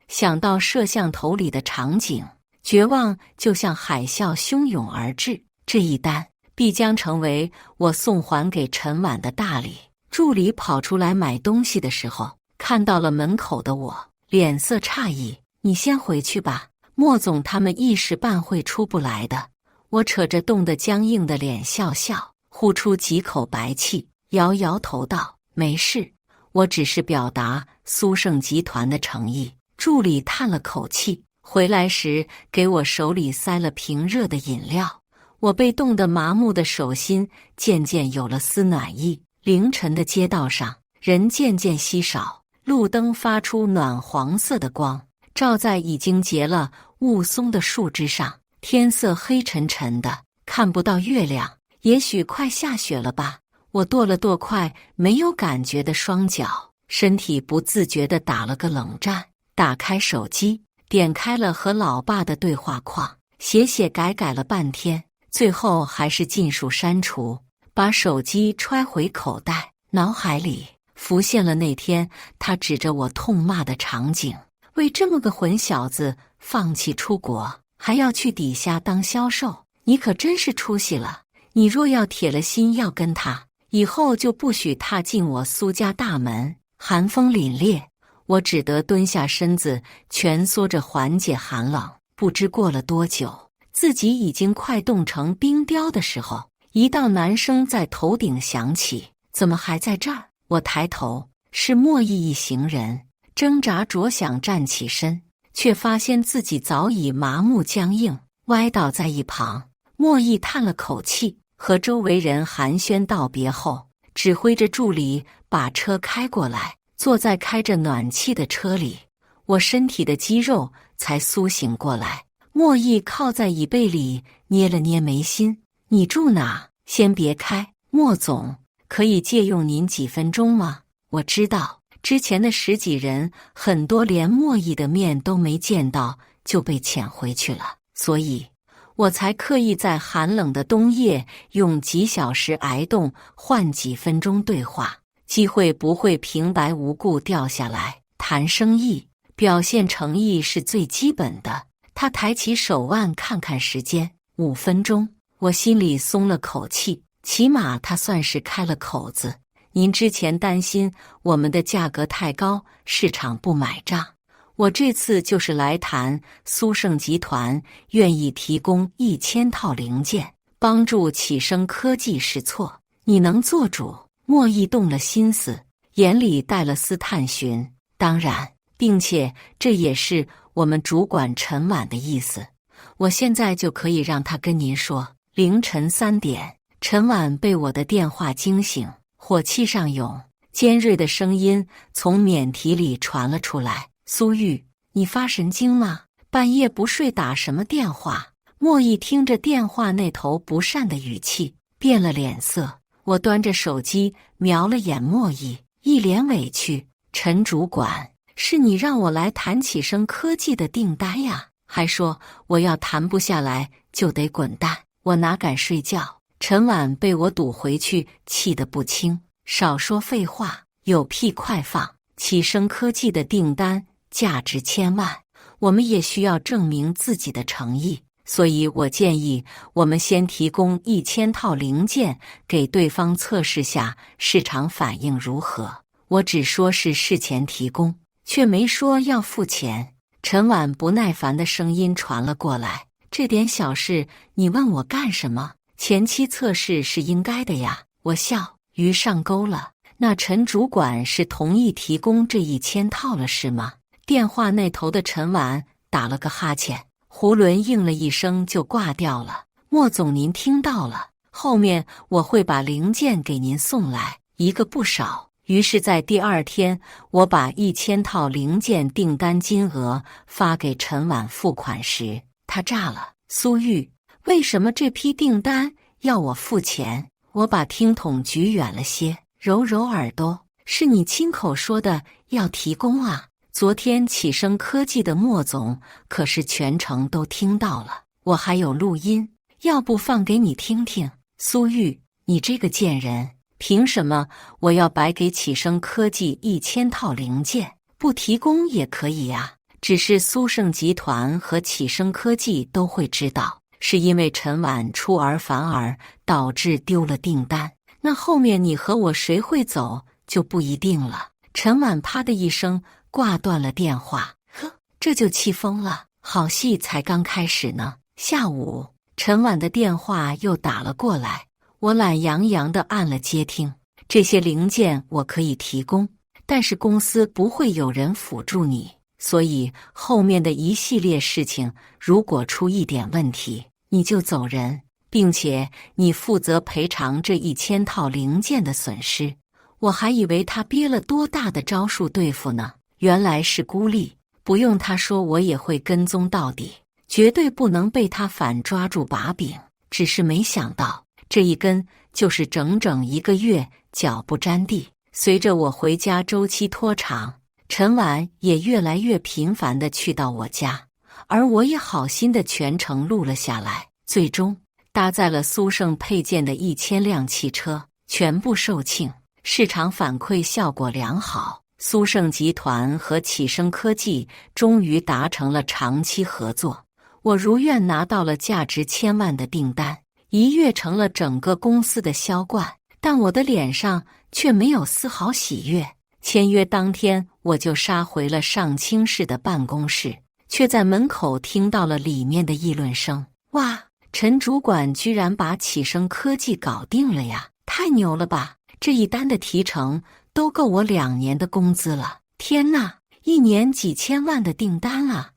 想到摄像头里的场景，绝望就像海啸汹涌而至。这一单必将成为我送还给陈婉的大礼。助理跑出来买东西的时候，看到了门口的我，脸色诧异：“你先回去吧，莫总他们一时半会出不来的。”我扯着冻得僵硬的脸笑笑，呼出几口白气，摇摇头道：“没事，我只是表达苏盛集团的诚意。”助理叹了口气，回来时给我手里塞了瓶热的饮料。我被冻得麻木的手心渐渐有了丝暖意。凌晨的街道上，人渐渐稀少，路灯发出暖黄色的光，照在已经结了雾凇的树枝上。天色黑沉沉的，看不到月亮，也许快下雪了吧。我跺了跺快没有感觉的双脚，身体不自觉地打了个冷战。打开手机，点开了和老爸的对话框，写改了半天，最后还是尽数删除，把手机揣回口袋。脑海里浮现了那天他指着我痛骂的场景：为这么个混小子放弃出国，还要去底下当销售，你可真是出息了。你若要铁了心要跟他，以后就不许踏进我苏家大门。寒风凛冽，我只得蹲下身子，蜷缩着缓解寒冷。不知过了多久，自己已经快冻成冰雕的时候，一道男声在头顶响起：“怎么还在这儿？”我抬头，是莫毅一行人，挣扎着想站起身，却发现自己早已麻木僵硬，歪倒在一旁。莫毅叹了口气，和周围人寒暄道别后，指挥着助理把车开过来。坐在开着暖气的车里，我身体的肌肉才苏醒过来。莫毅靠在椅背里，捏了捏眉心：“你住哪？先别开，莫总，可以借用您几分钟吗？”我知道之前的10几人，很多连莫毅的面都没见到就被遣回去了，所以我才刻意在寒冷的冬夜用几小时挨冻换几分钟对话。机会不会平白无故掉下来，谈生意表现诚意是最基本的。他抬起手腕看看时间，5分钟。我心里松了口气，起码他算是开了口子。您之前担心我们的价格太高，市场不买账，我这次就是来谈苏盛集团愿意提供1000套零件，帮助启生科技试错，你能做主？莫毅动了心思，眼里带了丝探寻。当然，并且这也是我们主管陈婉的意思。我现在就可以让他跟您说。凌晨3点，陈婉被我的电话惊醒，火气上涌，尖锐的声音从免提里传了出来：“苏玉，你发神经吗？半夜不睡打什么电话？”莫毅听着电话那头不善的语气，变了脸色。我端着手机瞄了眼莫毅，一脸委屈：“陈主管，是你让我来谈启生科技的订单呀，还说我要谈不下来就得滚蛋，我哪敢睡觉？”陈婉被我堵回去，气得不轻。少说废话，有屁快放！启生科技的订单价值1000万，我们也需要证明自己的诚意。所以我建议我们先提供1000套零件给对方测试下市场反应如何。我只说是事前提供，却没说要付钱。陈婉不耐烦的声音传了过来：“这点小事你问我干什么？前期测试是应该的呀。”我笑：“鱼上钩了，那陈主管是同意提供这1000套了是吗？”电话那头的陈婉打了个哈欠，囫囵应了一声就挂掉了。“莫总您听到了，后面我会把零件给您送来，一个不少。”于是在第2天，我把1000套零件订单金额发给陈婉付款时，他炸了：“苏玉，为什么这批订单要我付钱？”我把听筒举远了些，揉揉耳朵：“是你亲口说的要提供啊！昨天启生科技的莫总可是全程都听到了，我还有录音，要不放给你听听？苏玉，你这个贱人，凭什么我要白给启生科技1000套零件？不提供也可以呀，只是苏盛集团和启生科技都会知道，是因为陈婉出尔反尔导致丢了订单，那后面你和我谁会走就不一定了。陈婉啪的一声挂断了电话，呵，这就气疯了。好戏才刚开始呢。下午，陈婉的电话又打了过来，我懒洋洋地按了接听。这些零件我可以提供，但是公司不会有人辅助你，所以后面的一系列事情，如果出一点问题，你就走人，并且你负责赔偿这1000套零件的损失。我还以为他憋了多大的招数对付呢，原来是孤立，不用他说我也会跟踪到底，绝对不能被他反抓住把柄。只是没想到这一跟就是整整1个月，脚不沾地。随着我回家周期拖长，陈婉也越来越频繁地去到我家，而我也好心地全程录了下来。最终搭载了苏盛配件的1000辆汽车全部售罄，市场反馈效果良好，苏盛集团和启生科技终于达成了长期合作。我如愿拿到了价值1000万的订单，一跃成了整个公司的销冠，但我的脸上却没有丝毫喜悦。签约当天，我就杀回了上清市的办公室，却在门口听到了里面的议论声。哇，陈主管居然把启生科技搞定了呀，太牛了吧！这一单的提成都够我2年的工资了。天哪，1年几千万的订单啊！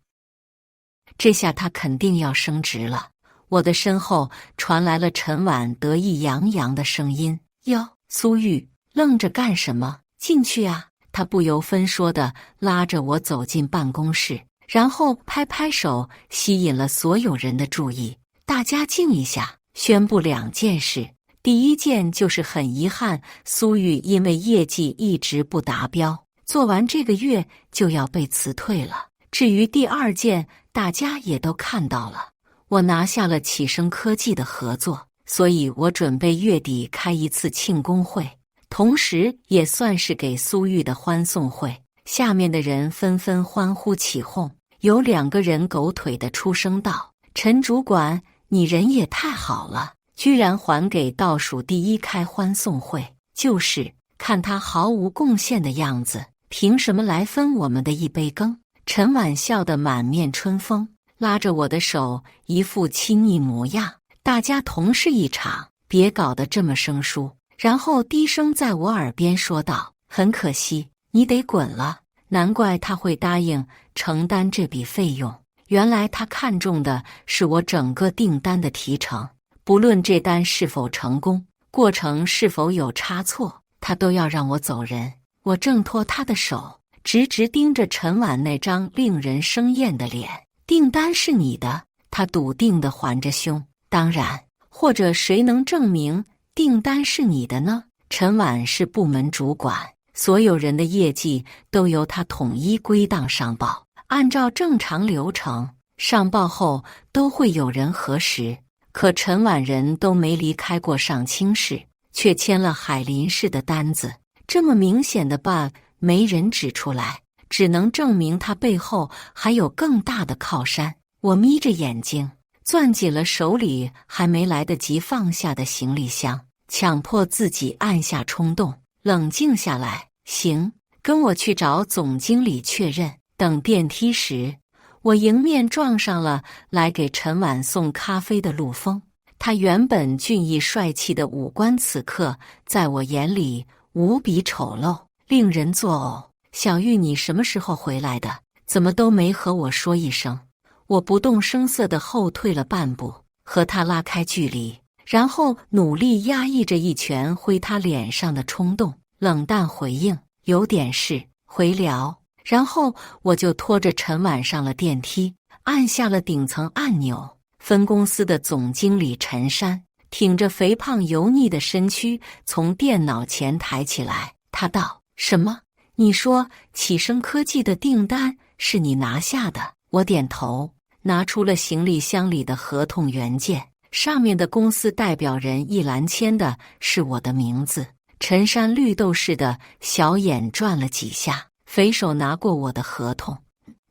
这下他肯定要升职了。我的身后传来了陈婉得意洋洋的声音：哟，苏玉，愣着干什么？进去啊！他不由分说地拉着我走进办公室，然后拍拍手，吸引了所有人的注意。大家静一下，宣布2件事。第一件就是很遗憾，苏玉因为业绩一直不达标，做完这个月就要被辞退了。至于第2件，大家也都看到了，我拿下了启生科技的合作，所以我准备月底开一次庆功会，同时也算是给苏玉的欢送会。下面的人纷纷欢呼起哄，有2个人狗腿的出声道：陈主管，你人也太好了，居然还给倒数第1开欢送会，就是看他毫无贡献的样子，凭什么来分我们的一杯羹？陈婉笑得满面春风，拉着我的手，一副亲昵模样。大家同事一场，别搞得这么生疏。然后低声在我耳边说道：很可惜，你得滚了。难怪他会答应承担这笔费用，原来他看中的是我整个订单的提成，不论这单是否成功，过程是否有差错，他都要让我走人。我挣脱他的手，直直盯着陈婉那张令人生厌的脸。订单是你的，他笃定地环着胸。当然，或者谁能证明订单是你的呢？陈婉是部门主管，所有人的业绩都由他统一归档上报，按照正常流程，上报后都会有人核实。可陈婉人都没离开过上清市，却签了海林市的单子，这么明显的 bug 没人指出来，只能证明他背后还有更大的靠山。我眯着眼睛，攥紧了手里还没来得及放下的行李箱，强迫自己按下冲动，冷静下来。行，跟我去找总经理确认。等电梯时，我迎面撞上了来给陈婉送咖啡的陆枫。他原本俊逸帅气的五官，此刻在我眼里无比丑陋，令人作呕。小玉，你什么时候回来的？怎么都没和我说一声？我不动声色地后退了半步，和他拉开距离，然后努力压抑着一拳挥他脸上的冲动，冷淡回应：有点事，回聊。然后我就拖着陈婉上了电梯，按下了顶层按钮。分公司的总经理陈山挺着肥胖油腻的身躯从电脑前抬起来，他道：什么？你说启生科技的订单是你拿下的？我点头，拿出了行李箱里的合同原件，上面的公司代表人一栏签的是我的名字。陈山绿豆似的小眼转了几下，肥手拿过我的合同。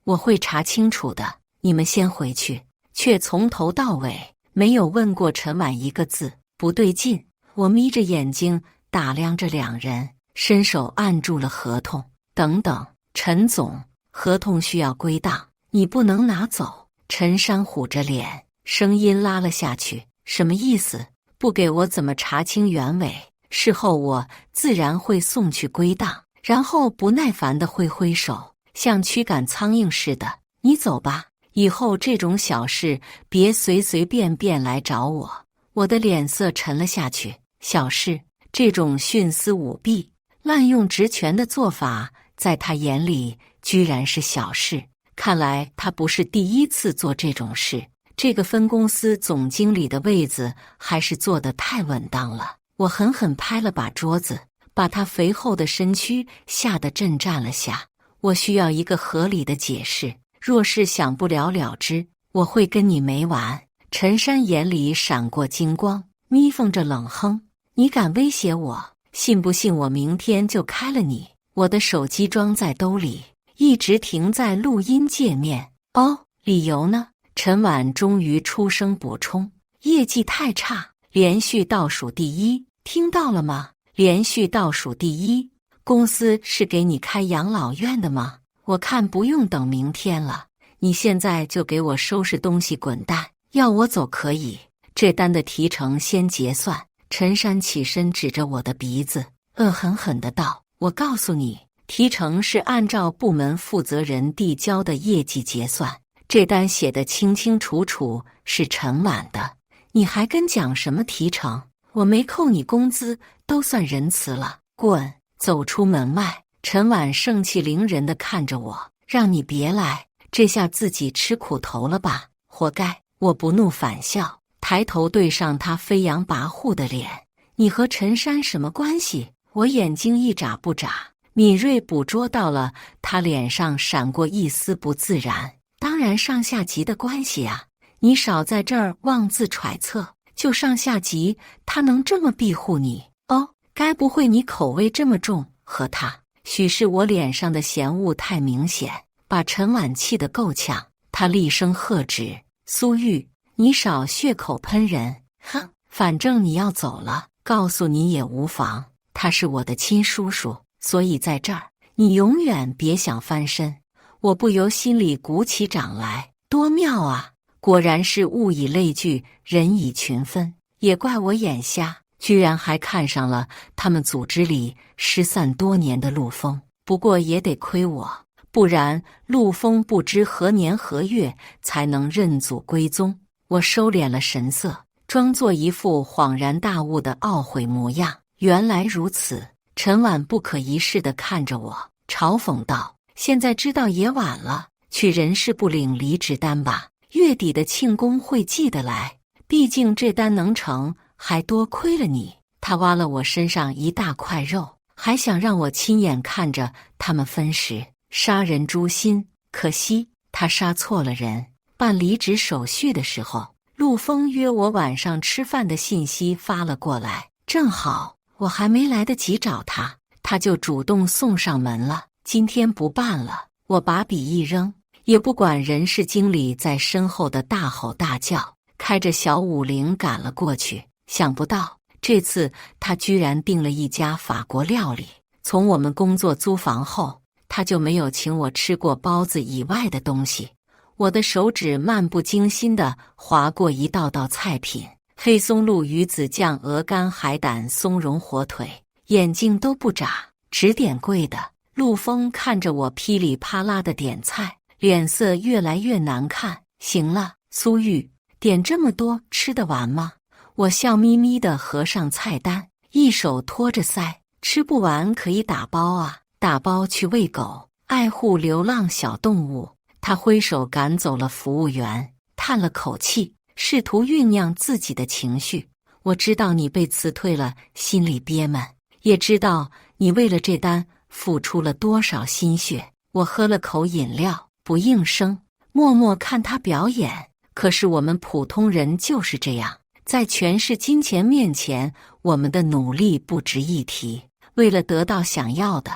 我会查清楚的，你们先回去。却从头到尾没有问过陈婉一个字。不对劲，我眯着眼睛打量着两人，伸手按住了合同。等等，陈总，合同需要归档，你不能拿走。陈山虎着脸，声音拉了下去。什么意思？不给我怎么查清原委？事后我自然会送去归档。然后不耐烦地挥挥手，像驱赶苍蝇似的。你走吧，以后这种小事别随随便便来找我。我的脸色沉了下去。小事？这种徇私舞弊、滥用职权的做法，在他眼里居然是小事。看来他不是第一次做这种事。这个分公司总经理的位子还是坐得太稳当了。我狠狠拍了把桌子，把他肥厚的身躯吓得震颤了下。我需要一个合理的解释，若是想不了了之，我会跟你没完。陈山眼里闪过金光，眯缝着冷哼：你敢威胁我？信不信我明天就开了你？我的手机装在兜里，一直停在录音界面。哦，理由呢？陈婉终于出声补充：业绩太差，连续倒数第一。听到了吗？连续倒数第一。公司是给你开养老院的吗？我看不用等明天了，你现在就给我收拾东西滚蛋。要我走可以，这单的提成先结算。陈山起身指着我的鼻子，恶狠狠地道：我告诉你，提成是按照部门负责人递交的业绩结算，这单写得清清楚楚，是陈婉的。你还跟讲什么提成？我没扣你工资都算仁慈了。滚！走出门外，陈婉盛气凌人地看着我，让你别来，这下自己吃苦头了吧？活该！我不怒反笑，抬头对上他飞扬跋扈的脸。你和陈山什么关系？我眼睛一眨不眨，敏锐捕捉到了他脸上闪过一丝不自然。当然上下级的关系啊，你少在这儿妄自揣测。就上下级，他能这么庇护你？哦，该不会你口味这么重？和他，许是我脸上的嫌恶太明显，把陈婉气得够呛。他厉声喝止：苏玉，你少血口喷人！哼，反正你要走了，告诉你也无妨。他是我的亲叔叔，所以在这儿你永远别想翻身。我不由心里鼓起掌来，多妙啊！果然是物以类聚，人以群分。也怪我眼瞎，居然还看上了他们组织里失散多年的陆丰。不过也得亏我，不然陆丰不知何年何月才能认祖归宗。我收敛了神色，装作一副恍然大悟的懊悔模样。原来如此。陈婉不可一世地看着我，嘲讽道：现在知道也晚了，去人事部领离职单吧。月底的庆功会记得来，毕竟这单能成，还多亏了你。他挖了我身上一大块肉，还想让我亲眼看着他们分食，杀人诛心。可惜他杀错了人。办离职手续的时候，陆丰约我晚上吃饭的信息发了过来，正好我还没来得及找他，他就主动送上门了。今天不办了。我把笔一扔，也不管人事经理在身后的大吼大叫，开着小50赶了过去。想不到这次他居然订了一家法国料理。从我们工作租房后，他就没有请我吃过包子以外的东西。我的手指漫不经心地划过一道道菜品：黑松露鱼子酱、鹅肝、海胆、松茸火腿，眼睛都不眨，只点贵的。陆丰看着我噼里啪啦的点菜，脸色越来越难看。行了，苏玉，点这么多吃得完吗？我笑眯眯地合上菜单，一手托着腮：吃不完可以打包啊，打包去喂狗，爱护流浪小动物。他挥手赶走了服务员，叹了口气，试图酝酿自己的情绪。我知道你被辞退了，心里憋闷，也知道你为了这单付出了多少心血。我喝了口饮料，不应声，默默看他表演。可是我们普通人就是这样，在权势金钱面前，我们的努力不值一提。为了得到想要的，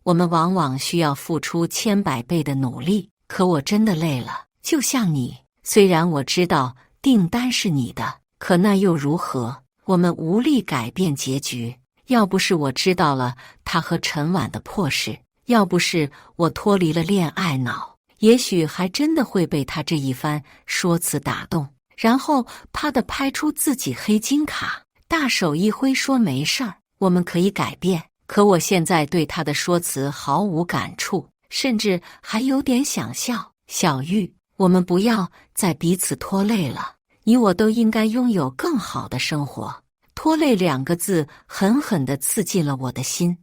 我们往往需要付出千百倍的努力。可我真的累了，就像你，虽然我知道订单是你的，可那又如何？我们无力改变结局。要不是我知道了他和陈婉的破事，要不是我脱离了恋爱脑，也许还真的会被他这一番说辞打动，然后啪地拍出自己黑金卡，大手一挥说没事儿，我们可以改变。可我现在对他的说辞毫无感触，甚至还有点想笑。小玉，我们不要再彼此拖累了，你我都应该拥有更好的生活。拖累2个字狠狠地刺进了我的心。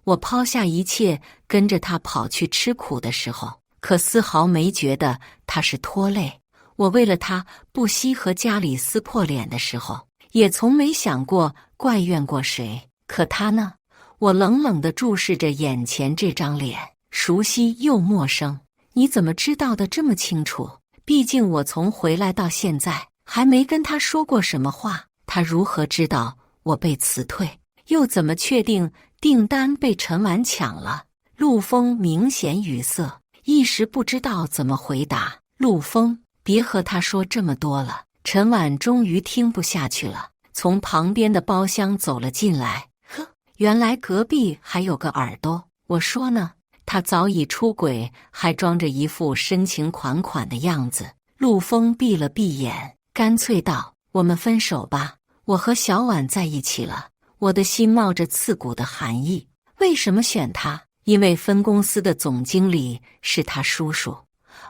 我抛下一切，跟着他跑去吃苦的时候，可丝毫没觉得他是拖累。我为了他不惜和家里撕破脸的时候，也从没想过怪怨过谁。可他呢？我冷冷地注视着眼前这张脸，熟悉又陌生。你怎么知道的这么清楚？毕竟我从回来到现在，还没跟他说过什么话。他如何知道我被辞退？又怎么确定订单被陈婉抢了？陆枫明显语塞，一时不知道怎么回答。陆枫，别和他说这么多了。陈婉终于听不下去了，从旁边的包厢走了进来。呵，原来隔壁还有个耳朵。我说呢，他早已出轨，还装着一副深情款款的样子。陆枫闭了闭眼，干脆道：我们分手吧。我和小婉在一起了。我的心冒着刺骨的寒意。为什么选他？因为分公司的总经理是他叔叔，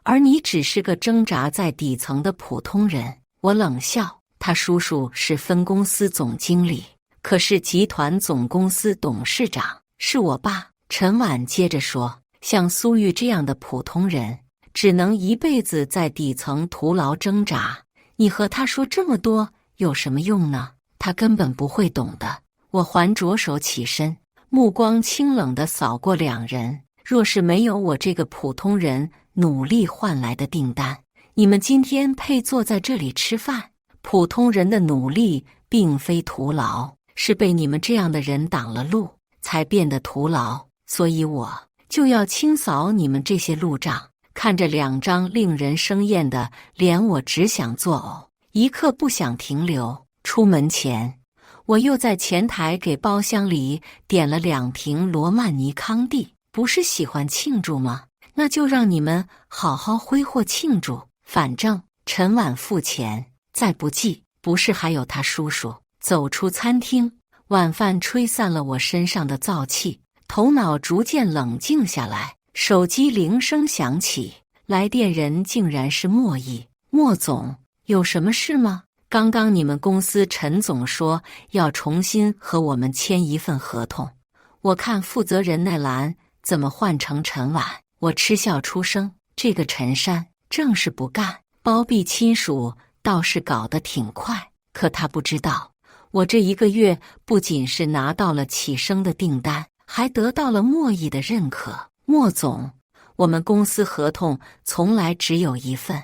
而你只是个挣扎在底层的普通人。我冷笑，他叔叔是分公司总经理，可是集团总公司董事长是我爸。陈婉接着说，像苏玉这样的普通人，只能一辈子在底层徒劳挣扎。你和他说这么多有什么用呢？他根本不会懂的。我还着手起身，目光清冷地扫过2人。若是没有我这个普通人努力换来的订单，你们今天配坐在这里吃饭？普通人的努力并非徒劳，是被你们这样的人挡了路，才变得徒劳。所以我就要清扫你们这些路障。看着2张令人生厌的脸，我只想作呕，一刻不想停留。出门前，我又在前台给包厢里点了2瓶罗曼尼康帝。不是喜欢庆祝吗？那就让你们好好挥霍庆祝。反正陈婉付钱，再不济不是还有他叔叔。走出餐厅，晚饭吹散了我身上的燥气，头脑逐渐冷静下来。手机铃声响起，来电人竟然是莫毅。莫总，有什么事吗？刚刚你们公司陈总说要重新和我们签一份合同，我看负责人那栏怎么换成陈婉？我嗤笑出声，这个陈山正是不干，包庇亲属倒是搞得挺快。可他不知道，我这1个月不仅是拿到了启生的订单，还得到了莫毅的认可。莫总，我们公司合同从来只有1份，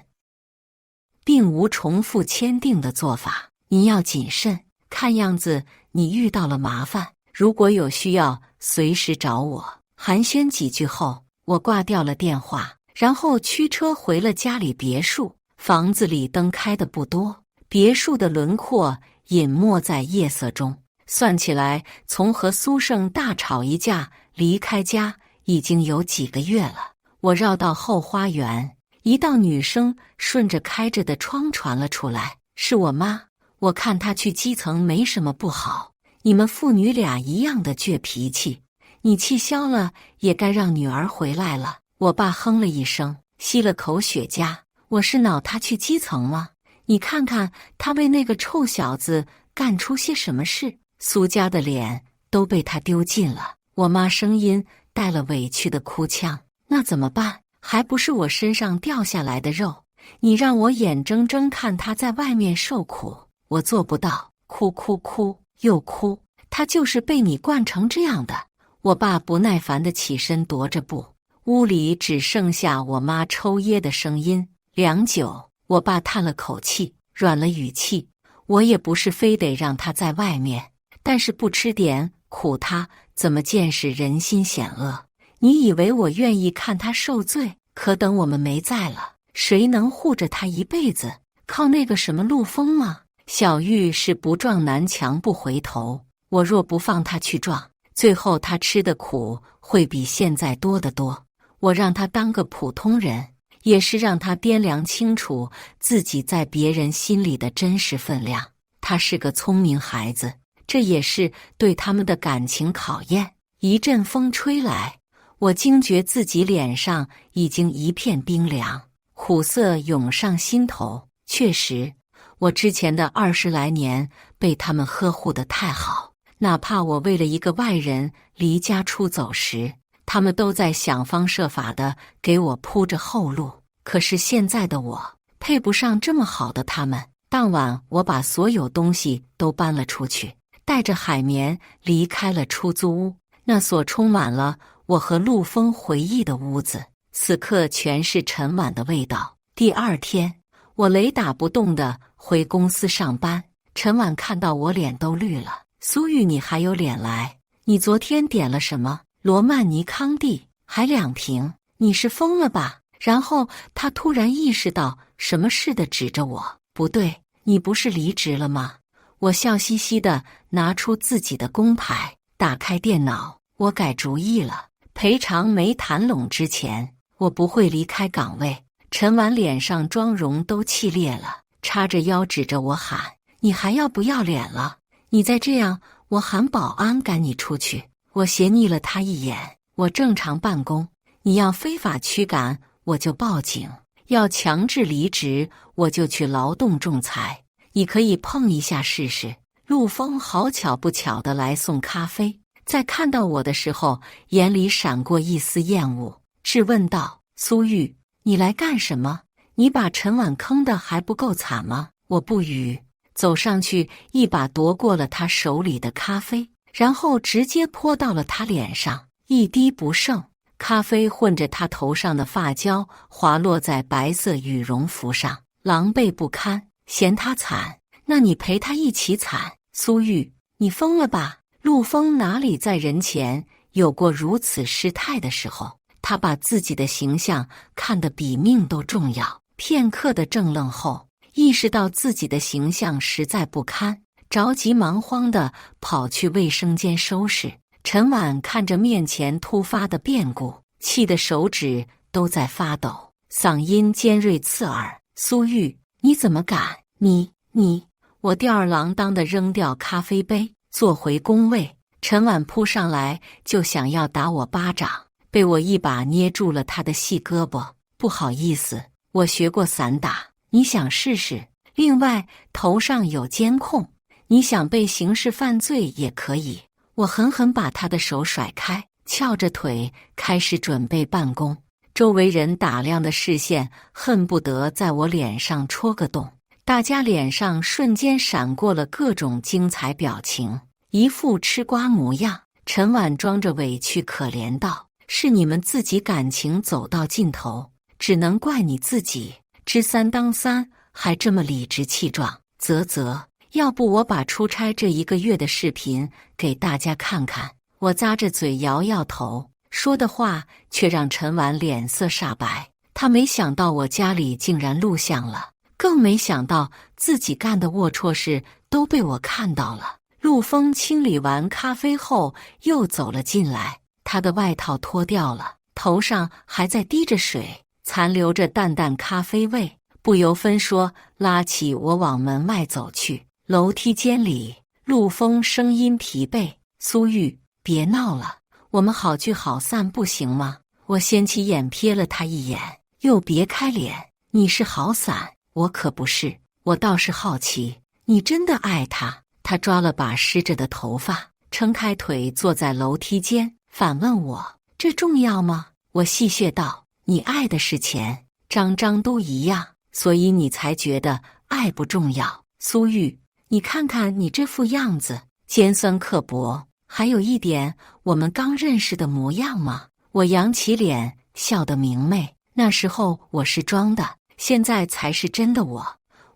并无重复签订的做法，您要谨慎。看样子你遇到了麻烦，如果有需要随时找我。寒暄几句后，我挂掉了电话，然后驱车回了家里别墅。房子里灯开的不多，别墅的轮廓隐没在夜色中。算起来，从和苏胜大吵一架离开家已经有几个月了。我绕到后花园，一道女声顺着开着的窗传了出来，是我妈。我看她去基层没什么不好，你们父女俩一样的倔脾气，你气消了也该让女儿回来了。我爸哼了一声，吸了口雪茄。我是恼他去基层吗？你看看他为那个臭小子干出些什么事，苏家的脸都被他丢尽了。我妈声音带了委屈的哭腔，那怎么办？还不是我身上掉下来的肉，你让我眼睁睁看他在外面受苦，我做不到。哭哭哭又哭，他就是被你惯成这样的。我爸不耐烦地起身踱着步，屋里只剩下我妈抽噎的声音。良久，我爸叹了口气，软了语气：“我也不是非得让他在外面，但是不吃点苦，他怎么见识人心险恶？你以为我愿意看他受罪？可等我们没在了，谁能护着他一辈子？靠那个什么陆丰吗？小玉是不撞南墙不回头，我若不放他去撞，最后他吃的苦会比现在多得多。我让他当个普通人，也是让他掂量清楚自己在别人心里的真实分量。他是个聪明孩子，这也是对他们的感情考验。”一阵风吹来，我惊觉自己脸上已经一片冰凉，苦涩涌上心头。确实，我之前的20来年被他们呵护得太好，哪怕我为了一个外人离家出走时，他们都在想方设法地给我铺着后路。可是现在的我配不上这么好的他们。当晚，我把所有东西都搬了出去，带着海绵离开了出租屋。那所充满了我和陆丰回忆的屋子，此刻全是陈婉的味道。第二天，我雷打不动地回公司上班。陈婉看到我脸都绿了：“苏玉，你还有脸来？你昨天点了什么？罗曼尼康帝，还2瓶，你是疯了吧？”然后他突然意识到什么似的，指着我：“不对，你不是离职了吗？”我笑嘻嘻地拿出自己的工牌，打开电脑，我改主意了。赔偿没谈拢之前，我不会离开岗位。陈婉脸上妆容都气裂了，叉着腰指着我喊：“你还要不要脸了？你再这样，我喊保安赶你出去！”我斜睨了他一眼：“我正常办公，你要非法驱赶，我就报警；要强制离职，我就去劳动仲裁。你可以碰一下试试。”陆丰好巧不巧地来送咖啡，在看到我的时候，眼里闪过一丝厌恶，质问道：“苏玉，你来干什么？你把陈婉坑得还不够惨吗？”我不语，走上去一把夺过了他手里的咖啡，然后直接泼到了他脸上，一滴不剩。咖啡混着他头上的发胶，滑落在白色羽绒服上，狼狈不堪。嫌他惨，那你陪他一起惨。苏玉，你疯了吧？陆丰哪里在人前有过如此失态的时候？他把自己的形象看得比命都重要。片刻的怔愣后，意识到自己的形象实在不堪，着急忙慌地跑去卫生间收拾。陈婉看着面前突发的变故，气得手指都在发抖，嗓音尖锐刺耳：“苏玉，你怎么敢？你……”我吊儿郎当地扔掉咖啡杯，坐回工位。陈婉扑上来就想要打我巴掌，被我一把捏住了他的细胳膊。不好意思，我学过散打，你想试试？另外，头上有监控，你想被刑事犯罪也可以。我狠狠把他的手甩开，翘着腿开始准备办公。周围人打量的视线恨不得在我脸上戳个洞。大家脸上瞬间闪过了各种精彩表情，一副吃瓜模样。陈婉装着委屈可怜道：“是你们自己感情走到尽头，只能怪你自己，知三当三，还这么理直气壮。要不我把出差这1个月的视频给大家看看。”我咂着嘴摇摇头，说的话却让陈婉脸色煞白。他没想到我家里竟然录像了，更没想到自己干的龌龊事都被我看到了。陆丰清理完咖啡后又走了进来，他的外套脱掉了，头上还在滴着水，残留着淡淡咖啡味，不由分说拉起我往门外走去。楼梯间里，陆丰声音疲惫：“苏玉，别闹了，我们好聚好散不行吗？”我掀起眼瞥了他一眼，又别开脸：“你是好散，我可不是。我倒是好奇，你真的爱他？”他抓了把湿着的头发，撑开腿坐在楼梯间，反问我：“这重要吗？”我戏谑道：“你爱的是钱，张张都一样，所以你才觉得爱不重要。苏玉，你看看你这副样子，尖酸刻薄，还有一点我们刚认识的模样吗？我扬起脸，笑得明媚。那时候我是装的，现在才是真的我。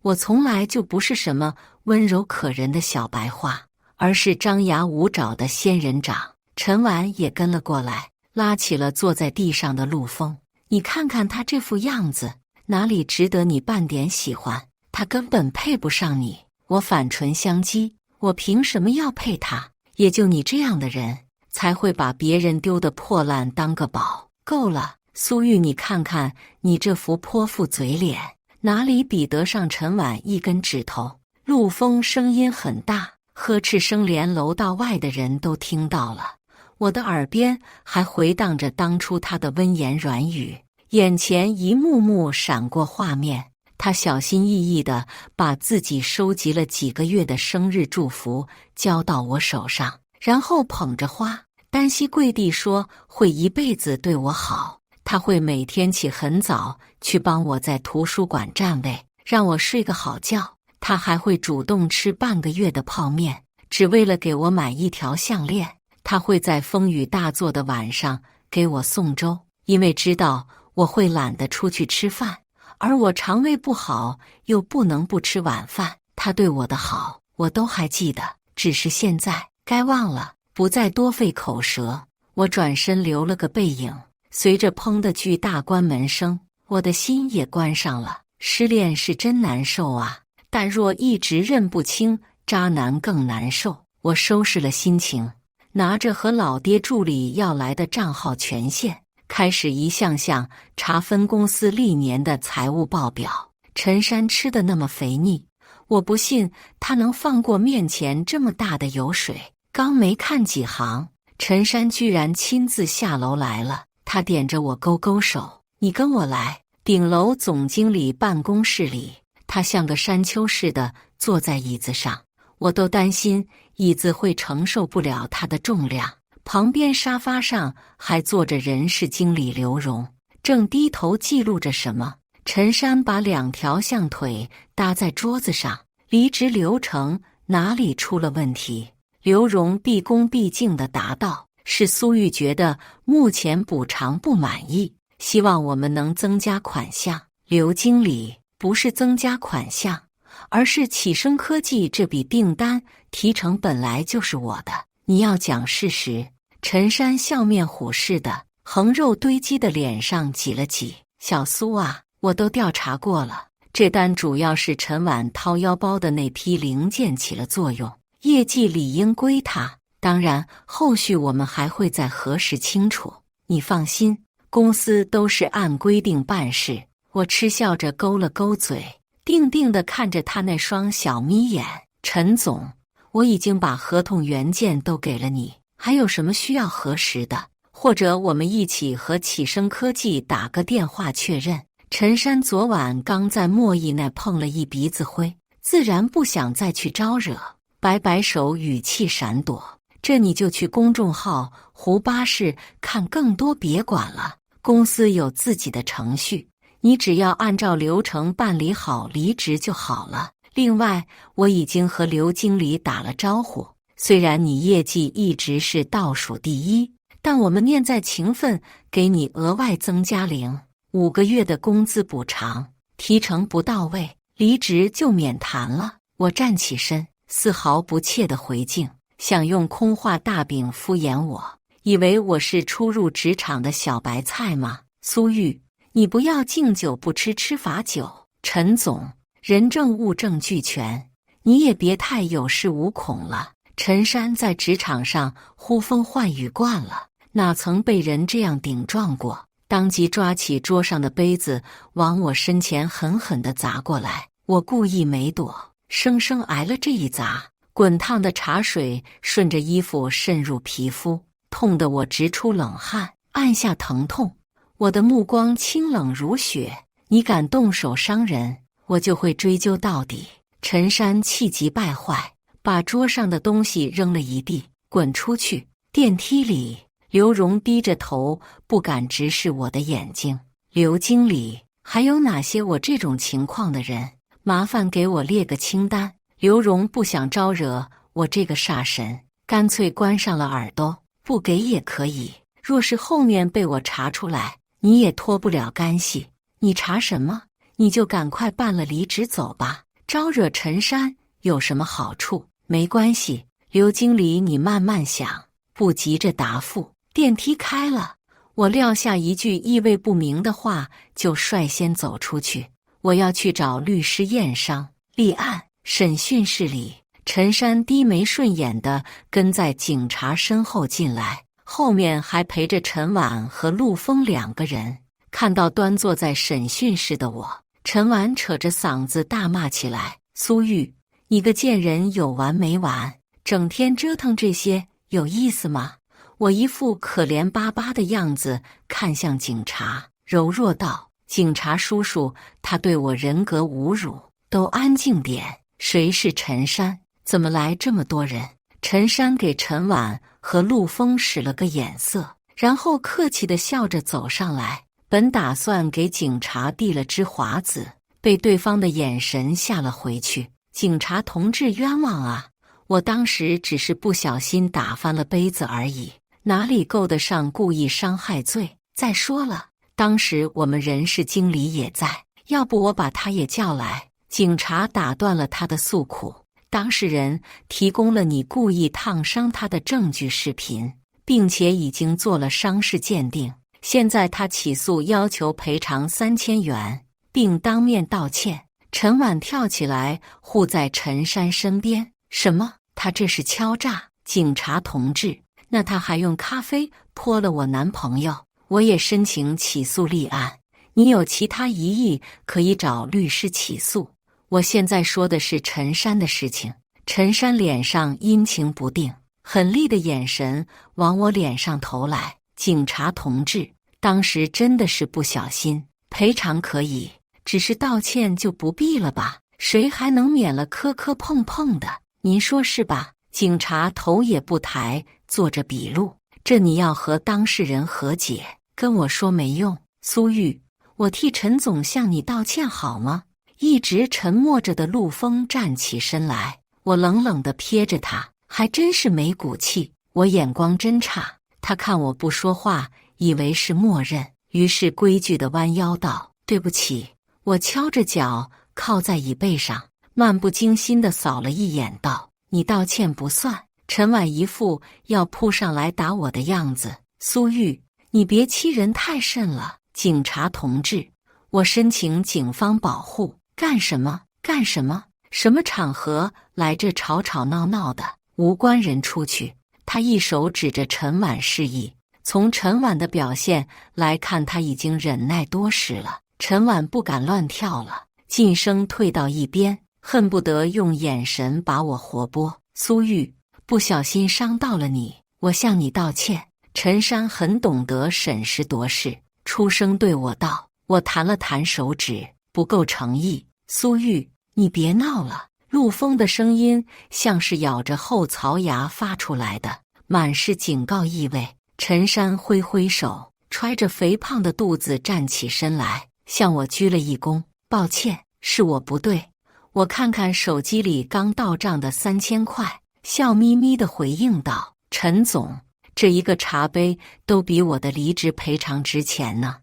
我从来就不是什么温柔可人的小白花，而是张牙舞爪的仙人掌。陈婉也跟了过来，拉起了坐在地上的陆枫。你看看他这副样子，哪里值得你半点喜欢？他根本配不上你。我反唇相讥，我凭什么要配他？也就你这样的人，才会把别人丢得破烂当个宝。够了，苏玉，你看看你这副泼妇嘴脸，哪里比得上陈婉一根指头？陆枫声音很大，呵斥声连楼道外的人都听到了。我的耳边还回荡着当初他的温言软语，眼前一幕幕闪过画面。他小心翼翼地把自己收集了几个月的生日祝福交到我手上，然后捧着花，单膝跪地说会一辈子对我好。他会每天起很早去帮我在图书馆占位，让我睡个好觉。他还会主动吃半个月的泡面，只为了给我买一条项链。他会在风雨大作的晚上给我送粥，因为知道我会懒得出去吃饭，而我肠胃不好，又不能不吃晚饭。他对我的好，我都还记得，只是现在该忘了，不再多费口舌。我转身留了个背影，随着砰的巨大关门声，我的心也关上了。失恋是真难受啊，但若一直认不清，渣男更难受。我收拾了心情，拿着和老爹助理要来的账号权限，开始一项项查分公司历年的财务报表。陈山吃得那么肥腻，我不信他能放过面前这么大的油水。刚没看几行，陈山居然亲自下楼来了。他点着我勾勾手，你跟我来。顶楼总经理办公室里，他像个山丘似的坐在椅子上，我都担心椅子会承受不了他的重量。旁边沙发上还坐着人事经理刘荣，正低头记录着什么。陈山把2条象腿搭在桌子上，离职流程哪里出了问题？刘荣毕恭毕敬地答道：是苏玉觉得目前补偿不满意，希望我们能增加款项。刘经理，不是增加款项，而是启生科技这笔订单提成本来就是我的，你要讲事实。陈山笑面虎似的，横肉堆积的脸上挤了挤。小苏啊，我都调查过了，这单主要是陈婉掏腰包的那批零件起了作用，业绩理应归他。当然，后续我们还会再核实清楚。你放心，公司都是按规定办事。我嗤笑着勾了勾嘴，定定地看着他那双小眯眼。陈总，我已经把合同原件都给了你，还有什么需要核实的？或者我们一起和启生科技打个电话确认。陈山昨晚刚在莫毅那碰了一鼻子灰，自然不想再去招惹，摆摆手，语气闪躲。这你就去公众号胡巴士看更多，别管了。公司有自己的程序，你只要按照流程办理好离职就好了。另外，我已经和刘经理打了招呼，虽然你业绩一直是倒数第一，但我们念在情分，给你额外增加0.5个月的工资补偿，提成不到位，离职就免谈了。我站起身，丝毫不怯的回敬，想用空话大饼敷衍我，以为我是初入职场的小白菜吗？苏玉，你不要敬酒不吃吃罚酒。陈总，人证物证俱全，你也别太有恃无恐了。陈山在职场上呼风唤雨惯了，哪曾被人这样顶撞过？当即抓起桌上的杯子往我身前狠狠地砸过来，我故意没躲，生生挨了这一砸。滚烫的茶水顺着衣服渗入皮肤，痛得我直出冷汗，按下疼痛。我的目光清冷如雪，你敢动手伤人，我就会追究到底。陈山气急败坏，把桌上的东西扔了一地，滚出去。电梯里，刘荣低着头，不敢直视我的眼睛。刘经理，还有哪些我这种情况的人？麻烦给我列个清单。刘荣不想招惹我这个煞神，干脆关上了耳朵，不给也可以。若是后面被我查出来，你也脱不了干系。你查什么？你就赶快办了离职走吧，招惹陈山有什么好处？没关系，刘经理你慢慢想，不急着答复。电梯开了，我撂下一句意味不明的话，就率先走出去。我要去找律师验伤立案。审讯室里，陈山低眉顺眼地跟在警察身后进来，后面还陪着陈婉和陆枫2个人。看到端坐在审讯室的我，陈婉扯着嗓子大骂起来：苏玉，你个贱人有完没完？整天折腾这些有意思吗？我一副可怜巴巴的样子看向警察，柔弱道：警察叔叔，他对我人格侮辱，都安静点。谁是陈山？怎么来这么多人？陈山给陈婉和陆枫使了个眼色，然后客气地笑着走上来，本打算给警察递了支华子，被对方的眼神吓了回去。警察同志冤枉啊！我当时只是不小心打翻了杯子而已，哪里够得上故意伤害罪？再说了，当时我们人事经理也在，要不我把他也叫来。警察打断了他的诉苦，当事人提供了你故意烫伤他的证据视频，并且已经做了伤势鉴定，现在他起诉要求赔偿3000元，并当面道歉。陈婉跳起来护在陈山身边：什么？他这是敲诈？警察同志，那他还用咖啡泼了我男朋友，我也申请起诉立案，你有其他疑义可以找律师起诉。我现在说的是陈山的事情。陈山脸上阴晴不定，狠厉的眼神往我脸上投来。警察同志，当时真的是不小心，赔偿可以，只是道歉就不必了吧？谁还能免了磕磕碰碰的？您说是吧？警察头也不抬，做着笔录。这你要和当事人和解，跟我说没用。苏玉，我替陈总向你道歉好吗？一直沉默着的陆枫站起身来，我冷冷地瞥着他，还真是没骨气。我眼光真差，他看我不说话，以为是默认，于是规矩地弯腰道：对不起。我敲着脚靠在椅背上，漫不经心地扫了一眼，道：你道歉不算。陈婉一副要扑上来打我的样子。苏玉，你别欺人太甚了。警察同志，我申请警方保护。干什么？干什么？什么场合来这吵吵闹闹的？无关人出去。他一手指着陈婉示意。从陈婉的表现来看，他已经忍耐多时了。陈婉不敢乱跳了，噤声退到一边，恨不得用眼神把我活剥。苏玉，不小心伤到了你，我向你道歉。陈山很懂得审时度势，出声对我道。我弹了弹手指，不够诚意。苏玉，你别闹了。陆枫的声音像是咬着后槽牙发出来的，满是警告意味。陈山挥挥手，揣着肥胖的肚子站起身来，向我鞠了一躬。抱歉，是我不对。我看看手机里刚到账的3000块，笑眯眯地回应道：陈总，这一个茶杯都比我的离职赔偿值钱呢。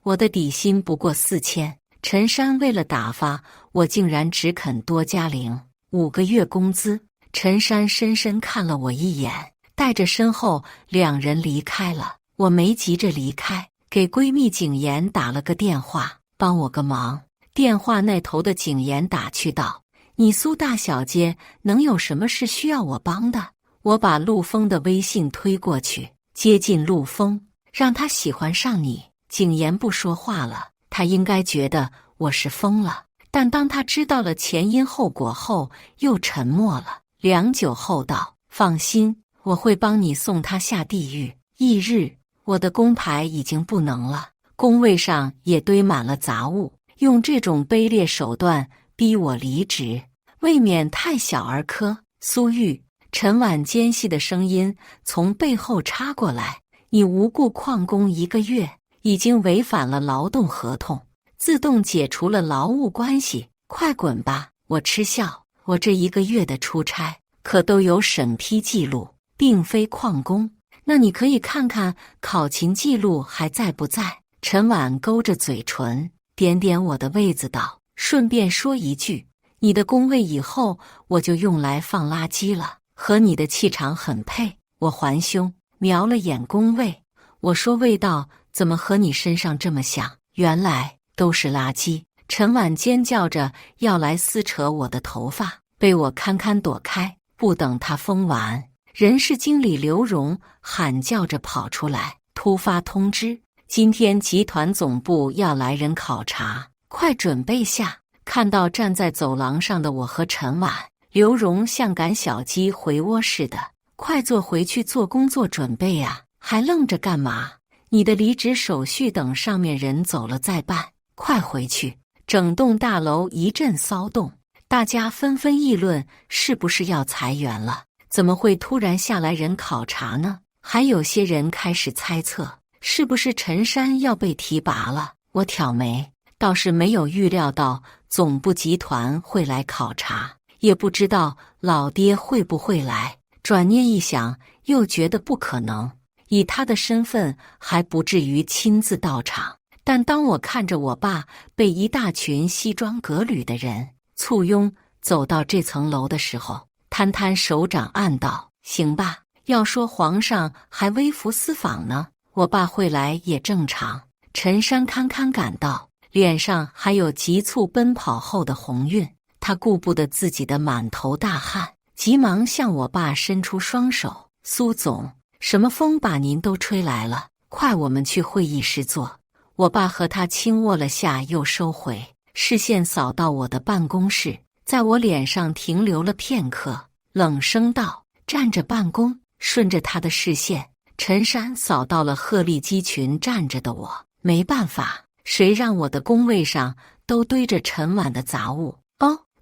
我的底薪不过4000，陈山为了打发我，竟然只肯多加0.5个月工资。陈山深深看了我一眼，带着身后2人离开了。我没急着离开，给闺蜜景妍打了个电话，帮我个忙。电话那头的景妍打去道：你苏大小姐能有什么事需要我帮的？我把陆枫的微信推过去，接近陆枫，让他喜欢上你。景妍不说话了，他应该觉得我是疯了，但当他知道了前因后果后，又沉默了。良久后道：放心，我会帮你送他下地狱。翌日，我的工牌已经不能了，工位上也堆满了杂物，用这种卑劣手段逼我离职，未免太小儿科。苏玉，陈婉尖细的声音从背后插过来：你无故旷工1个月，已经违反了劳动合同，自动解除了劳务关系，快滚吧！我嗤笑，我这1个月的出差，可都有审批记录，并非旷工。那你可以看看考勤记录还在不在？陈婉勾着嘴唇，点点我的位子道：“顺便说一句，你的工位以后我就用来放垃圾了，和你的气场很配。”我环胸，瞄了眼工位，我说：“味道怎么和你身上这么像？原来都是垃圾。”陈婉尖叫着要来撕扯我的头发，被我堪堪躲开。不等她疯完，人事经理刘荣喊叫着跑出来，突发通知，今天集团总部要来人考察，快准备下。看到站在走廊上的我和陈婉，刘荣像赶小鸡回窝似的，快坐回去做工作准备呀，还愣着干嘛？你的离职手续等上面人走了再办，快回去。整栋大楼一阵骚动，大家纷纷议论是不是要裁员了，怎么会突然下来人考察呢？还有些人开始猜测，是不是陈山要被提拔了？我挑眉，倒是没有预料到总部集团会来考察，也不知道老爹会不会来。转念一想，又觉得不可能，以他的身份还不至于亲自到场。但当我看着我爸被一大群西装革履的人簇拥走到这层楼的时候，摊摊手掌暗道：行吧，要说皇上还微服私访呢，我爸会来也正常。陈山堪堪感到，脸上还有急促奔跑后的红晕，他顾不得自己的满头大汗，急忙向我爸伸出双手：苏总，什么风把您都吹来了，快我们去会议室坐。我爸和他轻握了下，又收回，视线扫到我的办公室，在我脸上停留了片刻，冷声道：站着办公。顺着他的视线，陈山扫到了鹤立鸡群站着的我。没办法，谁让我的工位上都堆着陈婉的杂物？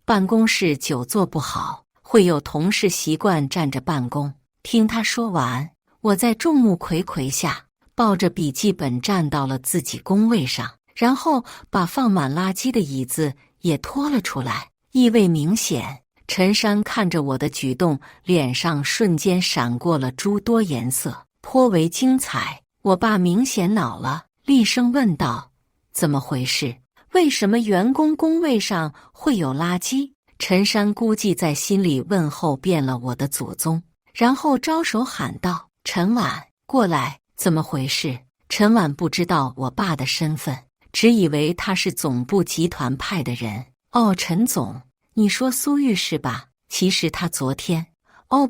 办公室久坐不好，会有同事习惯站着办公。听他说完，我在众目睽睽下抱着笔记本站到了自己工位上，然后把放满垃圾的椅子也拖了出来，意味明显。陈山看着我的举动，脸上瞬间闪过了诸多颜色，颇为精彩。我爸明显恼了，厉声问道：怎么回事？为什么员工工位上会有垃圾？陈山估计在心里问候遍了我的祖宗，然后招手喊道：陈婉，过来。怎么回事？陈婉不知道我爸的身份，只以为他是总部集团派的人。陈总，你说苏玉是吧？其实他昨天，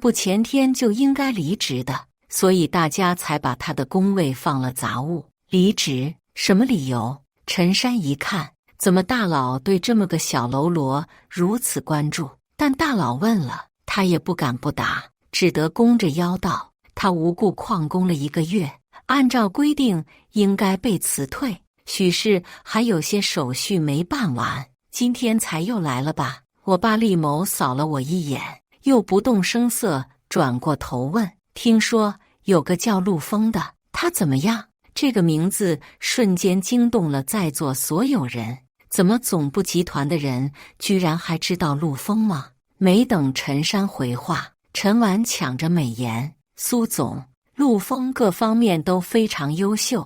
不前天就应该离职的，所以大家才把他的工位放了杂物。离职？什么理由？陈山一看，怎么大佬对这么个小喽啰如此关注？但大佬问了，他也不敢不答，只得弓着腰道：他无故旷工了1个月，按照规定应该被辞退，许是还有些手续没办完，今天才又来了吧？我爸厉眸扫了我一眼，又不动声色转过头问：听说有个叫陆枫的，他怎么样？这个名字瞬间惊动了在座所有人，怎么总部集团的人居然还知道陆枫吗？没等陈山回话，陈婉抢着美言：苏总，陆枫各方面都非常优秀，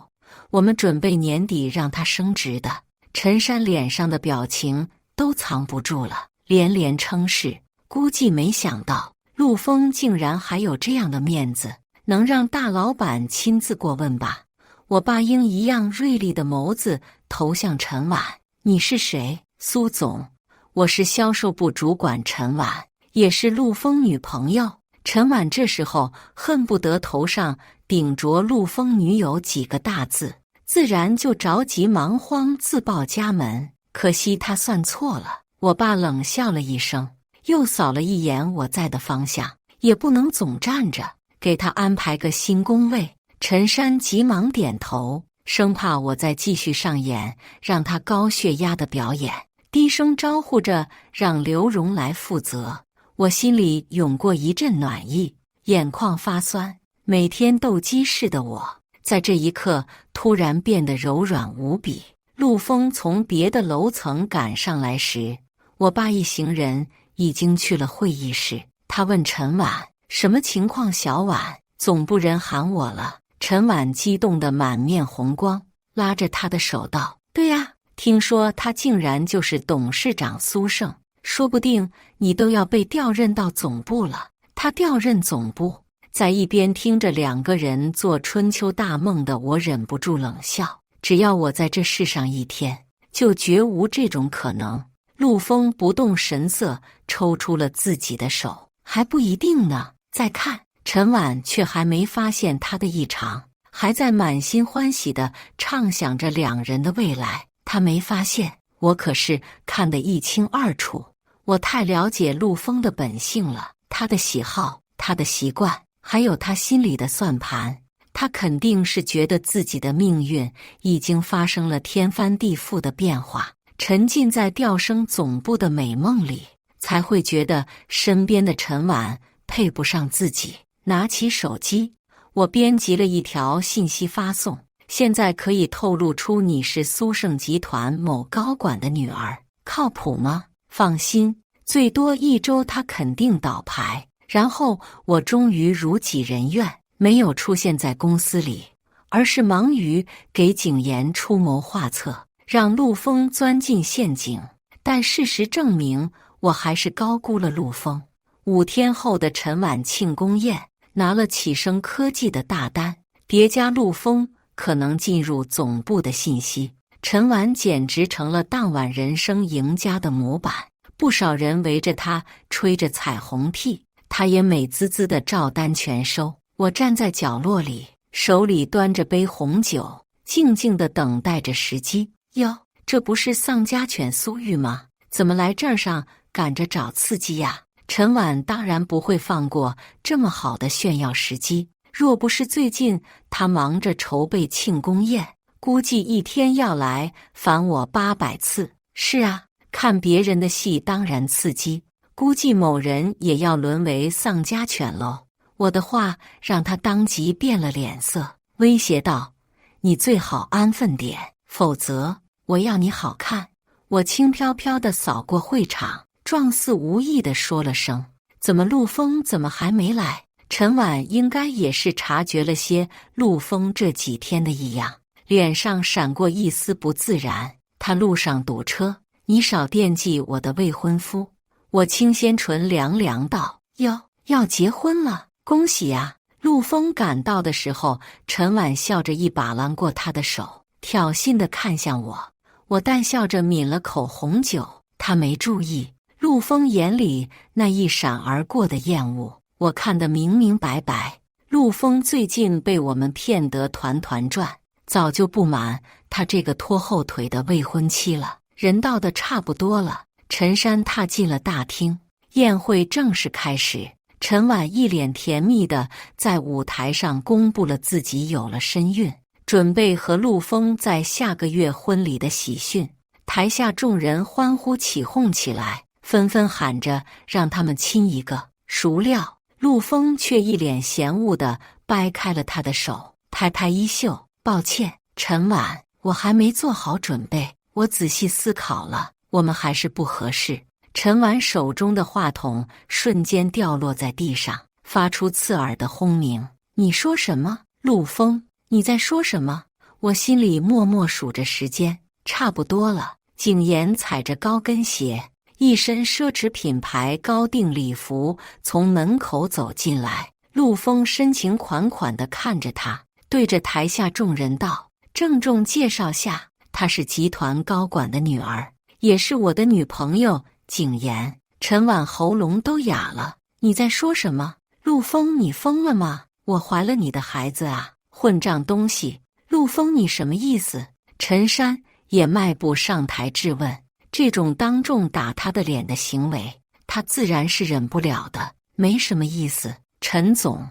我们准备年底让他升职的。陈山脸上的表情都藏不住了，连连称是。估计没想到陆枫竟然还有这样的面子，能让大老板亲自过问吧。我爸鹰一样锐利的眸子投向陈婉：你是谁？苏总，我是销售部主管陈婉，也是陆枫女朋友。陈婉这时候恨不得头上顶着陆枫女友几个大字，自然就着急忙慌自报家门。可惜他算错了。我爸冷笑了一声，又扫了一眼我在的方向，也不能总站着，给他安排个新工位。陈山急忙点头，生怕我再继续上演让他高血压的表演，低声招呼着让刘荣来负责。我心里涌过一阵暖意，眼眶发酸。每天斗鸡似的我，在这一刻突然变得柔软无比。陆枫从别的楼层赶上来时，我爸一行人已经去了会议室。他问陈婉：“什么情况？”小婉：“总部人喊我了。”陈婉激动得满面红光，拉着他的手道：“对呀，听说他竟然就是董事长苏盛，说不定你都要被调任到总部了。”他调任总部？在一边听着两个人做春秋大梦的我忍不住冷笑。只要我在这世上一天，就绝无这种可能。陆枫不动神色抽出了自己的手：“还不一定呢，再看。”陈婉却还没发现他的异常，还在满心欢喜地畅想着两人的未来。他没发现，我可是看得一清二楚。我太了解陆枫的本性了，他的喜好，他的习惯，还有他心里的算盘。他肯定是觉得自己的命运已经发生了天翻地覆的变化，沉浸在调升总部的美梦里，才会觉得身边的陈婉配不上自己。拿起手机，我编辑了一条信息发送：“现在可以透露出你是苏盛集团某高管的女儿，靠谱吗？”“放心，最多1周他肯定倒牌。”然后我终于如己人愿，没有出现在公司里，而是忙于给景言出谋划策，让陆枫钻进陷阱。但事实证明，我还是高估了陆枫。5天后的陈婉庆功宴，拿了启生科技的大单，叠加陆枫可能进入总部的信息，陈婉简直成了当晚人生赢家的模板。不少人围着他吹着彩虹屁，他也美滋滋的照单全收。我站在角落里，手里端着杯红酒，静静地等待着时机。哟，这不是丧家犬苏玉吗？怎么来这儿上赶着找刺激呀？陈婉当然不会放过这么好的炫耀时机，若不是最近他忙着筹备庆功宴，估计一天要来烦我800次。是啊，看别人的戏当然刺激，估计某人也要沦为丧家犬喽。我的话让他当即变了脸色，威胁道：“你最好安分点，否则我要你好看。”我轻飘飘地扫过会场，状似无意地说了声：“怎么陆枫怎么还没来？”陈婉应该也是察觉了些陆枫这几天的异样，脸上闪过一丝不自然。他路上堵车，你少惦记我的未婚夫。我清鲜唇凉凉道：“哟，要结婚了，恭喜呀！”陆枫赶到的时候，陈婉笑着一把揽过他的手，挑衅地看向我。我淡笑着抿了口红酒，他没注意陆枫眼里那一闪而过的厌恶，我看得明明白白。陆枫最近被我们骗得团团转，早就不满他这个拖后腿的未婚妻了。人到的差不多了，陈山踏进了大厅，宴会正式开始。陈婉一脸甜蜜地在舞台上公布了自己有了身孕，准备和陆枫在下个月婚礼的喜讯。台下众人欢呼起哄起来，纷纷喊着让他们亲一个。孰料陆枫却一脸嫌恶地掰开了他的手，拍拍衣袖：“抱歉，陈婉，我还没做好准备，我仔细思考了，我们还是不合适。”陈婉手中的话筒瞬间掉落在地上，发出刺耳的轰鸣。“你说什么？陆枫，你在说什么？”我心里默默数着时间，差不多了。景言踩着高跟鞋，一身奢侈品牌高定礼服从门口走进来。陆枫深情款款地看着他，对着台下众人道：“郑重介绍下，她是集团高管的女儿，也是我的女朋友景言。”陈婉喉咙都哑了：“你在说什么？陆枫，你疯了吗？我怀了你的孩子啊！混账东西！陆枫，你什么意思？”陈山也迈步上台质问。这种当众打他的脸的行为，他自然是忍不了的。没什么意思，陈总，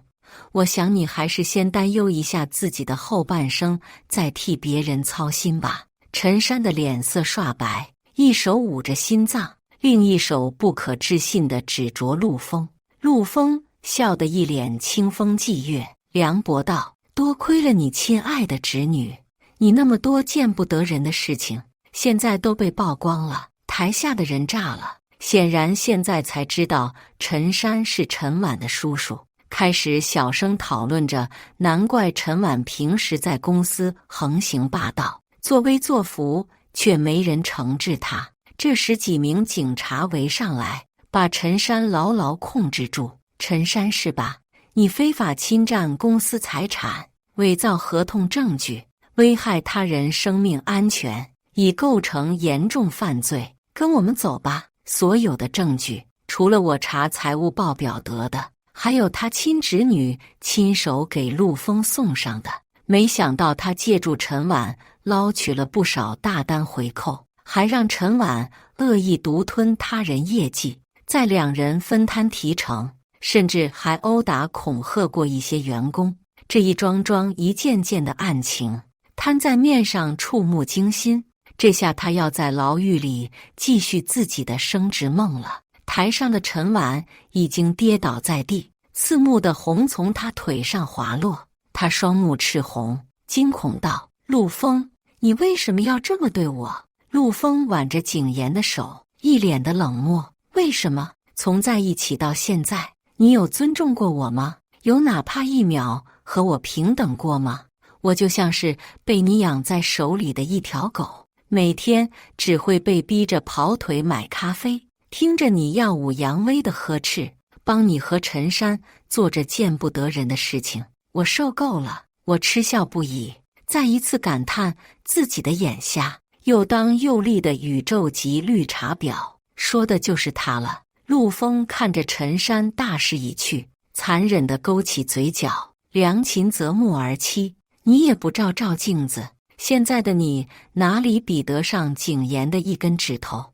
我想你还是先担忧一下自己的后半生，再替别人操心吧。陈山的脸色刷白，一手捂着心脏，另一手不可置信地指着陆枫。陆枫笑得一脸清风霁月，凉薄道：“多亏了你亲爱的侄女，你那么多见不得人的事情，现在都被曝光了。”台下的人炸了，显然现在才知道陈山是陈婉的叔叔，开始小声讨论着，难怪陈婉平时在公司横行霸道，作威作福，却没人惩治他。这时几名警察围上来，把陈山牢牢控制住。陈山是吧？你非法侵占公司财产，伪造合同证据，危害他人生命安全，已构成严重犯罪。跟我们走吧。所有的证据，除了我查财务报表得的，还有他亲侄女亲手给陆丰送上的。没想到他借助陈婉捞取了不少大单回扣，还让陈婉恶意独吞他人业绩，再两人分摊提成，甚至还殴打恐吓过一些员工。这一桩桩一件件的案情摊在面上，触目惊心。这下他要在牢狱里继续自己的升职梦了。台上的陈婉已经跌倒在地，刺目的红从他腿上滑落，他双目赤红，惊恐道：陆丰，你为什么要这么对我？陆丰挽着景言的手，一脸的冷漠。为什么？从在一起到现在，你有尊重过我吗？有哪怕一秒和我平等过吗？我就像是被你养在手里的一条狗，每天只会被逼着跑腿买咖啡，听着你耀武扬威的呵斥，帮你和陈山做着见不得人的事情。我受够了，我嗤笑不已，再一次感叹自己的眼瞎。又当又立的宇宙级绿茶婊，说的就是他了。陆丰看着陈山大势已去，残忍地勾起嘴角，良禽择木而栖。你也不照照镜子，现在的你哪里比得上景言的一根指头？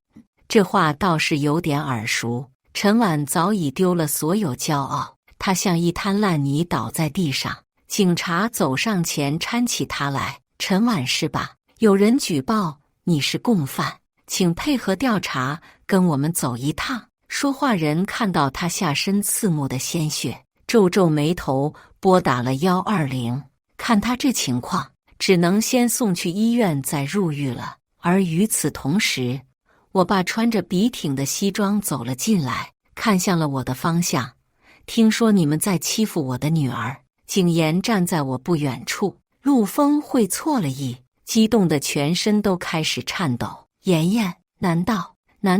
这话倒是有点耳熟。陈婉早已丢了所有骄傲，她像一滩烂泥倒在地上。警察走上前搀起她来。陈婉是吧？有人举报你是共犯，请配合调查，跟我们走一趟。说话人看到他下身刺目的鲜血，皱皱眉头，拨打了120。看他这情况，只能先送去医院再入狱了。而与此同时，我爸穿着笔挺的西装走了进来，看向了我的方向。听说你们在欺负我的女儿。景言站在我不远处，陆丰会错了意，激动的全身都开始颤抖。妍妍，难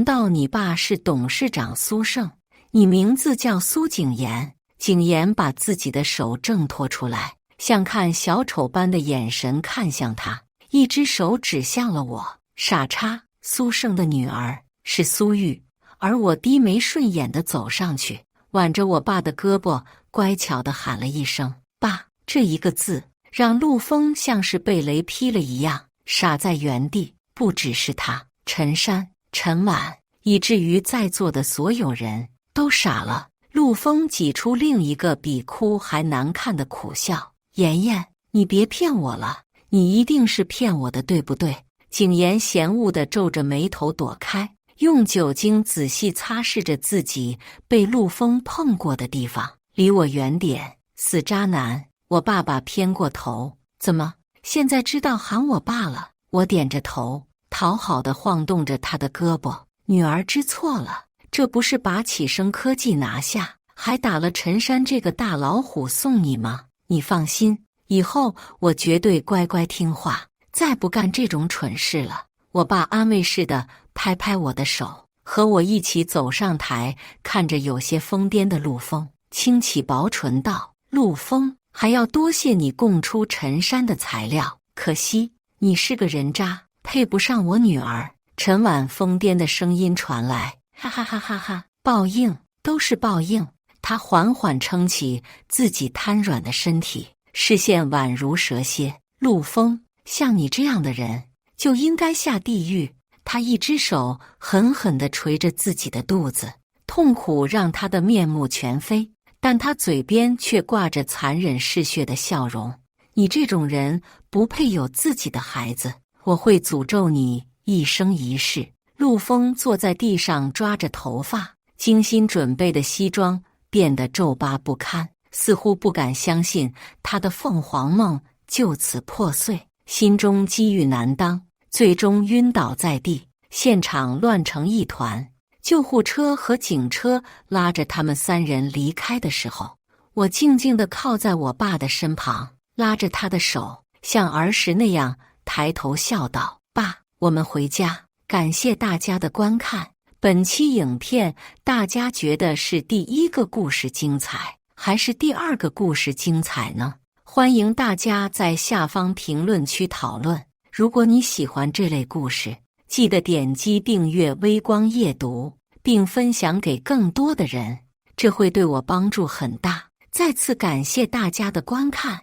道你爸是董事长苏盛？你名字叫苏景言？景言把自己的手挣脱出来，像看小丑般的眼神看向他，一只手指向了我。傻叉，苏盛的女儿是苏玉。而我低眉顺眼地走上去，挽着我爸的胳膊，乖巧地喊了一声爸。这一个字让陆丰像是被雷劈了一样，傻在原地。不只是他，陈山、陈婉，以至于在座的所有人都傻了。陆丰挤出另一个比哭还难看的苦笑。妍妍，你别骗我了，你一定是骗我的，对不对？景言嫌恶地皱着眉头躲开，用酒精仔细擦拭着自己被陆丰碰过的地方。离我远点，死渣男！我爸爸偏过头，怎么，现在知道喊我爸了？我点着头，讨好地晃动着他的胳膊。女儿知错了，这不是把启生科技拿下，还打了陈山这个大老虎送你吗？你放心，以后我绝对乖乖听话，再不干这种蠢事了。我爸安慰似的拍拍我的手，和我一起走上台，看着有些疯癫的陆丰，轻启薄唇道：陆丰，还要多谢你供出陈山的材料，可惜你是个人渣，配不上我女儿。陈婉疯癫的声音传来，哈哈哈哈哈！报应都是报应。他缓缓撑起自己瘫软的身体，视线宛如蛇蝎。陆丰，像你这样的人就应该下地狱。他一只手狠狠地捶着自己的肚子，痛苦让他的面目全非，但他嘴边却挂着残忍嗜血的笑容。你这种人不配有自己的孩子，我会诅咒你一生一世。陆丰坐在地上抓着头发，精心准备的西装变得皱巴不堪，似乎不敢相信他的凤凰梦就此破碎，心中积郁难当，最终晕倒在地，现场乱成一团。救护车和警车拉着他们3人离开的时候，我静静地靠在我爸的身旁，拉着他的手，像儿时那样抬头笑道：“爸，我们回家。”感谢大家的观看。本期影片大家觉得是第1个故事精彩，还是第2个故事精彩呢？欢迎大家在下方评论区讨论。如果你喜欢这类故事，记得点击订阅微光夜读，并分享给更多的人，这会对我帮助很大。再次感谢大家的观看。